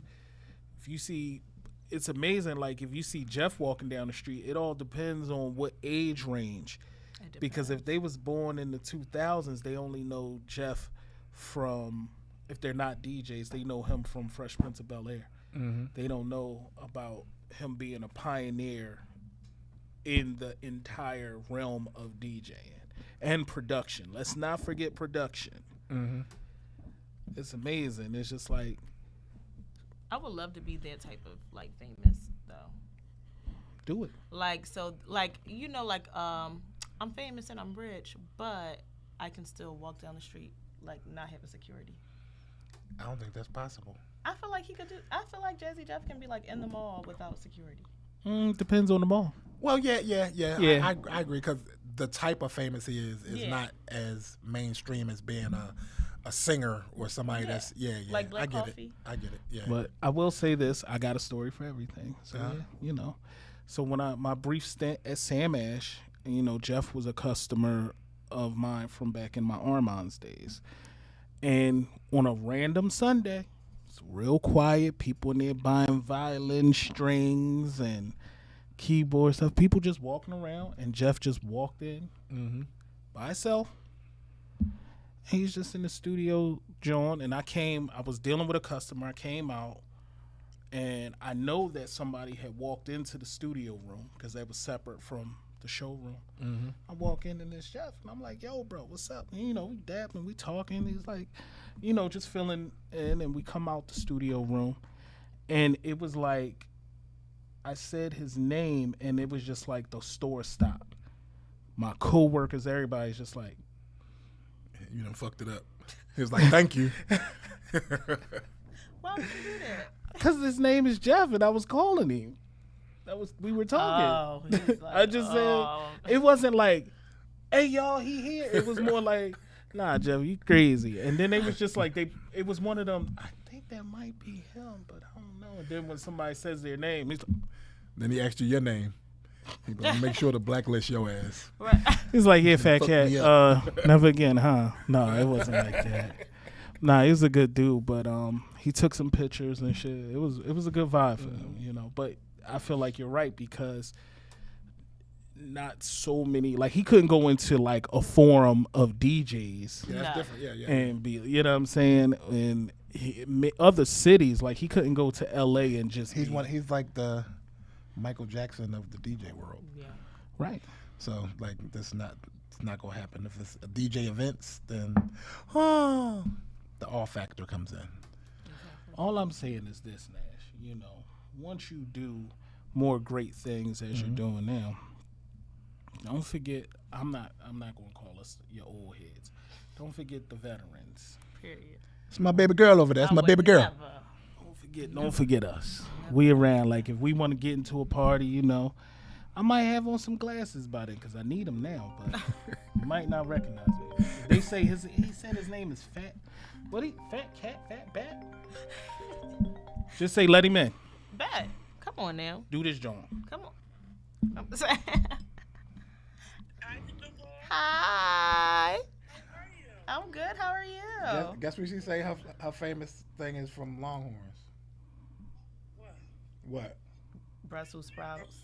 If you see, it's amazing, like, if you see Jeff walking down the street, it all depends on what age range. Because if they was born in the 2000s, they only know Jeff from, if they're not DJs, they know him from Fresh Prince of Bel-Air. Mm-hmm. They don't know about him being a pioneer in the entire realm of DJing and production. Let's not forget production. Mm-hmm. It's amazing. It's just like, I would love to be that type of like famous though. Do it. Like, so like, you know, like I'm famous and I'm rich, but I can still walk down the street like not having security. I don't think that's possible. I feel like he could do. I feel like Jazzy Jeff can be like in the mall without security. Depends on the mall. Well, yeah. I agree, because the type of famous he is not as mainstream as being a singer or somebody that's like Black I get Coffee. I get it. Yeah. But I will say this: I got a story for everything. So you know, so when my brief stint at Sam Ash, you know, Jeff was a customer of mine from back in my Armand's days, and on a random Sunday. Real quiet, people in there buying violin strings and keyboard stuff. People just walking around, and Jeff just walked in by himself. He's just in the studio, John, and I was dealing with a customer. I came out, and I know that somebody had walked into the studio room because they was separate from the showroom. Mm-hmm. I walk in and it's Jeff, and I'm like, "Yo, bro, what's up?" And, you know, we dapping, we talking. He's like, you know, just filling in, and we come out the studio room, and it was like, I said his name, and it was just like the store stopped. My coworkers, everybody's just like, "You done fucked it up." He was like, "Thank you." Why would you do that? Because his name is Jeff, and I was calling him. We were talking. Oh, he's like, I just said, it wasn't like, "Hey y'all, he here." It was more like, "Nah, Jeff, you crazy." And then they was just like, it was one of them, I think that might be him, but I don't know. And then when somebody says their name, he's like, then he asked you your name. He's like, "Make sure to blacklist your ass." Right. He's like, "Yeah, Fatcat, never again, huh?" No, it wasn't like that. Nah, he's a good dude, but he took some pictures and shit. It was a good vibe for him, you know. But I feel like you're right because not so many, like he couldn't go into like a forum of DJs. Yeah, that's different. Yeah. And be, you know what I'm saying? And other cities, like he couldn't go to LA and just. He's like the Michael Jackson of the DJ world. Yeah. Right. So like it's not gonna happen. If it's a DJ events, then the awe factor comes in. All I'm saying is this, Nash. You know, once you do more great things as you're doing now, don't forget. I'm not gonna call us your old heads. Don't forget the veterans. Period. It's my baby girl over there. That's my baby girl. Don't forget us. We around. Like if we want to get into a party, you know, I might have on some glasses by then because I need them now, but you might not recognize me. They say he said his name is Fat. Fat Cat, Fat Bat? Just say let him in. Bat. Come on now. Do this, John. Come on. Hi. I'm good. How are you? Guess what she say? Her famous thing is from Longhorns. What? Brussels sprouts.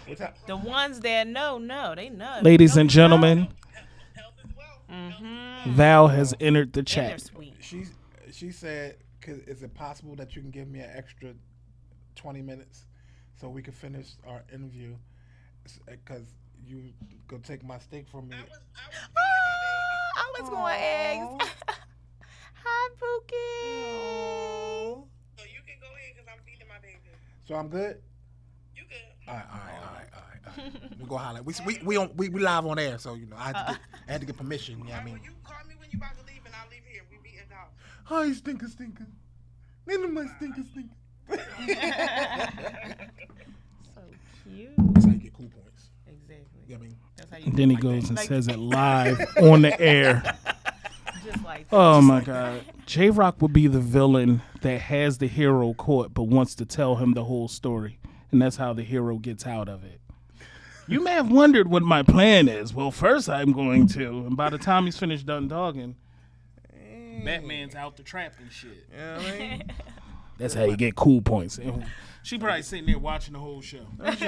What's that? The ones that know, they know. Ladies and gentlemen, Mm-hmm. Val has entered the chat. She said, is it possible that you can give me an extra 20 minutes so we can finish our interview? Because you go take my steak from me. I was going to ask. Hi, Pookie. So you can go ahead because I'm feeding my baby. So I'm good? You good. All right. We go holler. We live on air, so you know I had to get permission. Yeah, I mean. Well, you call me when you about to leave, and I'll leave here. We be in the house. Hi, stinker. Name of my stinker. So cute. That's how you get cool points. Exactly. Yeah, I mean. That's how you And then he goes and says it live on the air. Just like Oh my God. Jayrock would be the villain that has the hero caught but wants to tell him the whole story. And that's how the hero gets out of it. You may have wondered what my plan is. Well, first I'm going to. And by the time he's finished done dogging, Batman's out the trap and shit. You know what I mean? That's how you get cool points. And she probably sitting there watching the whole show. She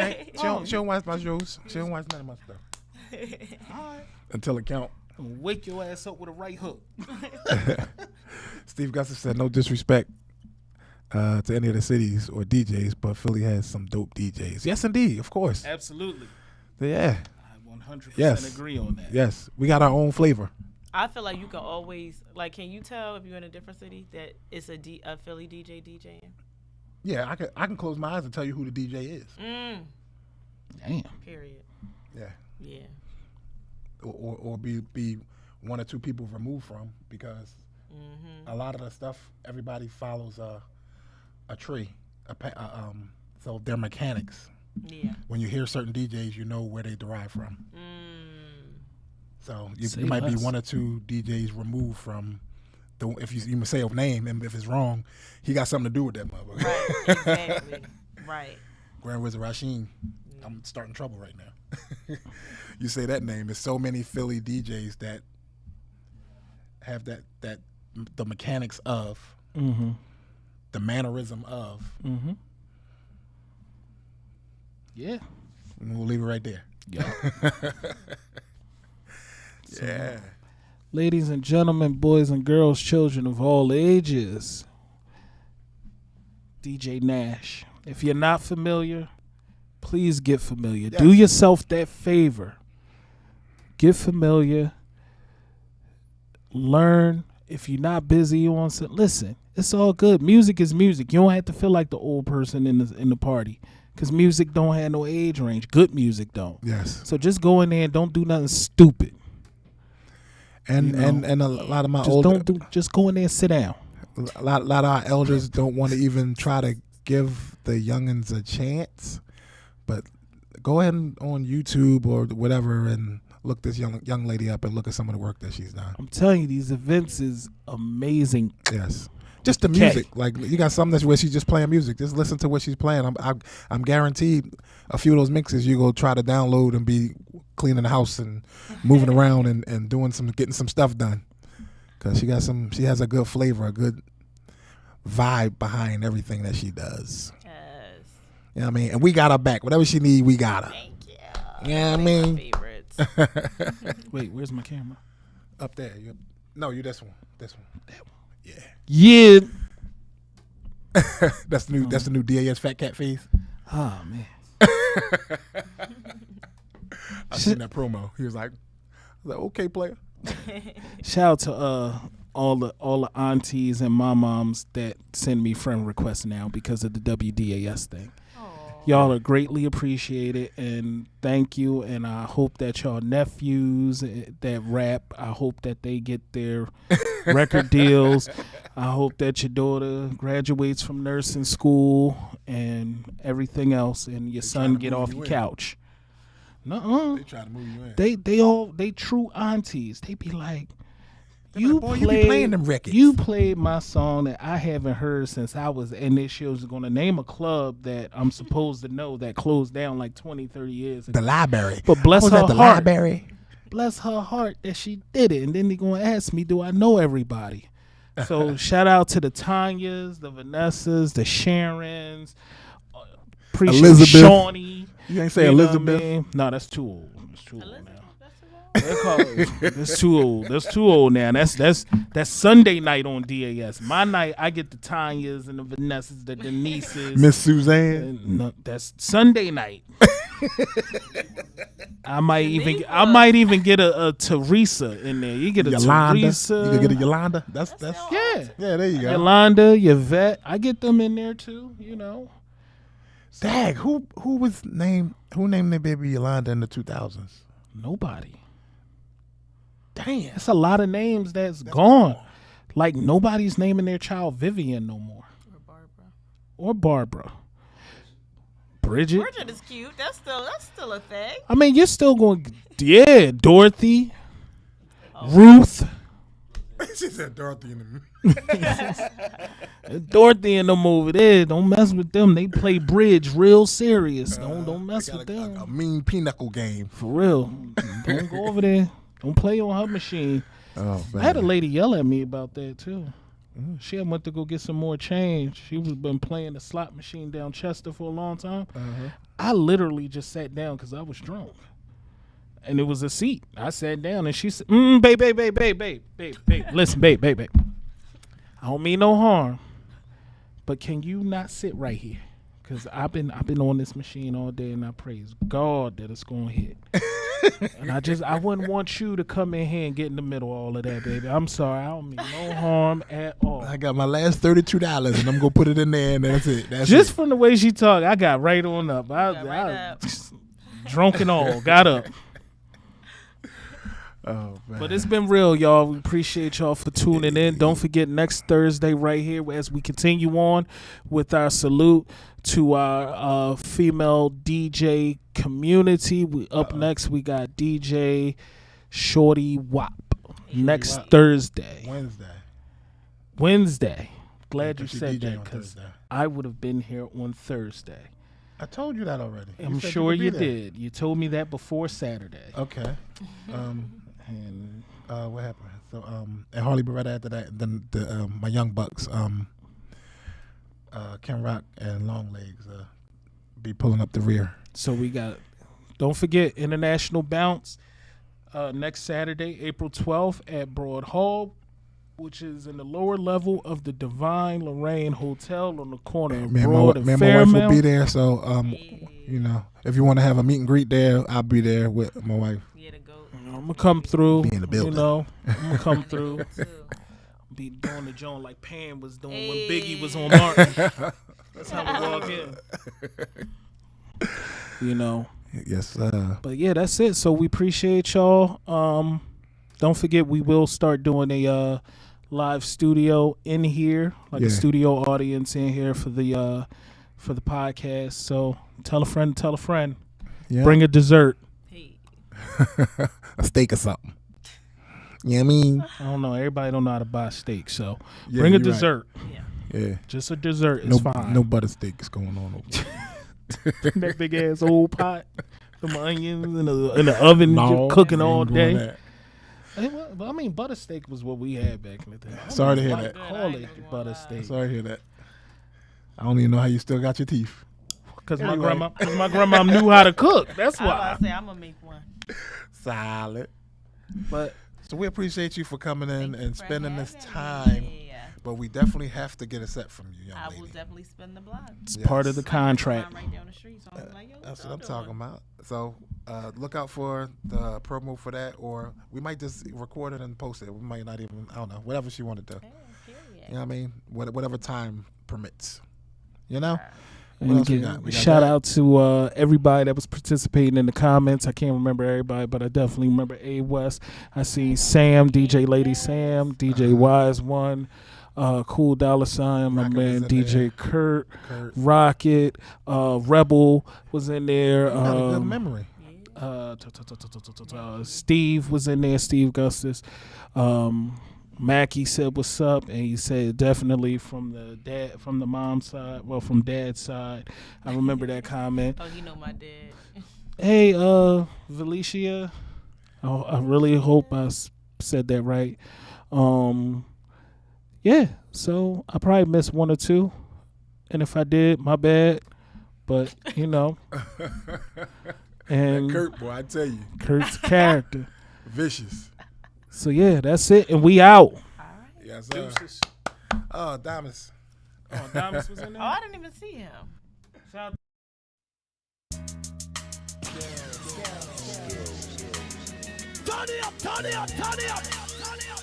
don't watch my shows. She don't watch none of my stuff. All right. Until it count. Wake your ass up with a right hook. Steve Gusser said, no disrespect to any of the cities or DJs, but Philly has some dope DJs. Yes, indeed. Of course. Absolutely. Yeah. I 100% agree on that. Yes. We got our own flavor. I feel like you can always, like, can you tell if you're in a different city that it's a Philly DJ DJing? Yeah, I can close my eyes and tell you who the DJ is. Damn. Period. Yeah. Yeah. Or be one or two people removed from, because a lot of the stuff everybody follows a tree, so they're mechanics. Yeah. When you hear certain DJs, you know where they derive from. So you might be one or two DJs removed from the. If you say a name, and if it's wrong, he got something to do with that motherfucker. Right. Exactly. Right. Grand Wizard Rasheen. I'm starting trouble right now. You say that name. There's so many Philly DJs that have that the mechanics of, the mannerism of. Yeah. And we'll leave it right there. Yeah. Yeah. Ladies and gentlemen, boys and girls, children of all ages, DJ Nash. If you're not familiar, please get familiar. Yes. Do yourself that favor. Get familiar. Learn. If you're not busy, you want to listen. It's all good. Music is music. You don't have to feel like the old person in the party, because music don't have no age range. Good music don't. Yes. So just go in there and don't do nothing stupid. And and a lot of my older just go in there and sit down. A lot of our elders don't want to even try to give the youngins a chance. But go ahead on YouTube or whatever and look this young lady up and look at some of the work that she's done. I'm telling you, these events is amazing. Yes. Just the music, like you got something that's where she's just playing music. Just listen to what she's playing. I'm guaranteed a few of those mixes you go try to download and be cleaning the house and moving around and getting some stuff done. because she has a good flavor, a good vibe behind everything that she does. Yes. You know what I mean? And we got her back. Whatever she need, we got her. Thank you. You know what I mean? My favorites. Wait, where's my camera? Up there. No, you this one. This one. That one. Yeah. Yeah. That's the new DAS Fatcat face. Oh man. I seen that promo. He was like, okay, player. Shout out to all the aunties and moms that send me friend requests now because of the WDAS thing. Y'all are greatly appreciated, and thank you. And I hope that y'all nephews that rap, I hope that they get their record deals. I hope that your daughter graduates from nursing school and everything else, and your son get off your couch. Nuh-uh. They try to move you in. They true aunties. They be like, you be playing them records. You played my song that I haven't heard since I was, and this she was going to name a club that I'm supposed to know that closed down like 20, 30 years ago. The library. But bless her heart. Library? Bless her heart that she did it. And then they're going to ask me, do I know everybody? So shout out to the Tanyas, the Vanessas, the Sharons, appreciate Elizabeth. Shawnee. You ain't say Elizabeth? I mean? No, that's too old. That's too old now. That's too old. That's too old now. That's Sunday night on DAS. My night, I get the Tanyas and the Vanessas, the Denises, Miss Suzanne. No, that's Sunday night. I might even get a Teresa in there. You get a Yolanda. Teresa. You can get a Yolanda. That's yeah. There you go. Yolanda, Yvette. I get them in there too. You know. Dag, who named their baby Yolanda in the 2000s? Nobody. Damn. That's a lot of names that's gone. Like nobody's naming their child Vivian no more. Or Barbara. Bridget. Bridget is cute. That's still a thing. I mean, you're still going. Yeah, Dorothy. Ruth. She said Dorothy in the Dorothy in the movie there. Don't mess with them. They play bridge real serious. Don't mess with them. A mean pinochle game. For real. Don't go over there. Don't play on her machine. Oh, man. I had a lady yell at me about that too. She had went to go get some more change. She was been playing the slot machine down Chester for a long time. I literally just sat down because I was drunk. And it was a seat. I sat down and she said, babe. Listen, babe. I don't mean no harm. But can you not sit right here? Because I've been on this machine all day and I praise God that it's going to hit. And I wouldn't want you to come in here and get in the middle of all of that, baby. I'm sorry. I don't mean no harm at all. I got my last $32 and I'm going to put it in there and that's it. Just from the way she talked, I got right on up. I drunk and all, got up. Oh, man. But it's been real, y'all. We appreciate y'all for tuning in. Don't forget next Thursday right here as we continue on with our salute to our female DJ community. Up next, we got DJ Shorty Wop next Thursday. Wednesday. Glad you said that because I would have been here on Thursday. I told you that already. I'm sure you did. You told me that before Saturday. Okay. And what happened? So at Harley Beretta after that, then my young bucks, Ken Rock and Long Legs, be pulling up the rear. So we got. Don't forget International Bounce next Saturday, April 12th at Broad Hall, which is in the lower level of the Divine Lorraine Hotel on the corner of Broad and Fairmount. My wife will be there, so you know, if you want to have a meet and greet there, I'll be there with my wife. I'm gonna come through. Be in the building. You know, I'm gonna come through. Be doing the joint like Pam was doing when Biggie was on Martin. That's how we walk in. You know. Yes, sir. But yeah, that's it. So we appreciate y'all. Don't forget we will start doing a live studio in here, like a studio audience in here for the podcast. So tell a friend. Yeah. Bring a dessert. A steak or something. You know what I mean? I don't know. Everybody don't know how to buy steak, so bring a dessert. Right. Yeah. Just a dessert is fine. No butter steak is going on over there. That big ass old pot, some onions in the oven, cooking all day. I mean, butter steak was what we had back in the day. Sorry to hear that. Call it butter steak. Sorry to hear that. I don't even know how you still got your teeth. Because my grandma knew how to cook. That's why. I say I'm gonna make one. Solid. But so we appreciate you for coming in and spending this having time. me. But we definitely have to get a set from you, young I lady. will definitely spin the block. it's part of the contract. Right down the street, so I'm like, yo, That's what I'm talking about. So look out for the promo for that, or we might just record it and post it. We might not even, I don't know, whatever she wanted to. Period. You know what I mean? Whatever time permits. You know? What And else we again, got? We got shout that? out to everybody that was participating in the comments. I can't remember everybody, but I definitely remember A West. I see Sam, DJ Lady Sam, DJ Wise One, Cool Dollar Sign, my Rocket man was in DJ there. Kurt, Kurt. Rocket, Rebel was in there. You got a good memory. Steve was in there, Steve Gustus. Mackie said what's up, and he said definitely from the mom's side, well, from dad's side. I remember that comment. Oh, you know my dad. Hey, Valicia, I really hope I said that right. Yeah, so I probably missed one or two, and if I did, my bad. But you know, and That Kurt boy, I tell you, Kurt's character, vicious. So yeah, that's it, and we out. All right. Yes, sir. Deuces. Oh, Damas. Oh, Damas was in there. Oh, I didn't even see him. Shout Turn it up, turn it up, turn it up, turn it up.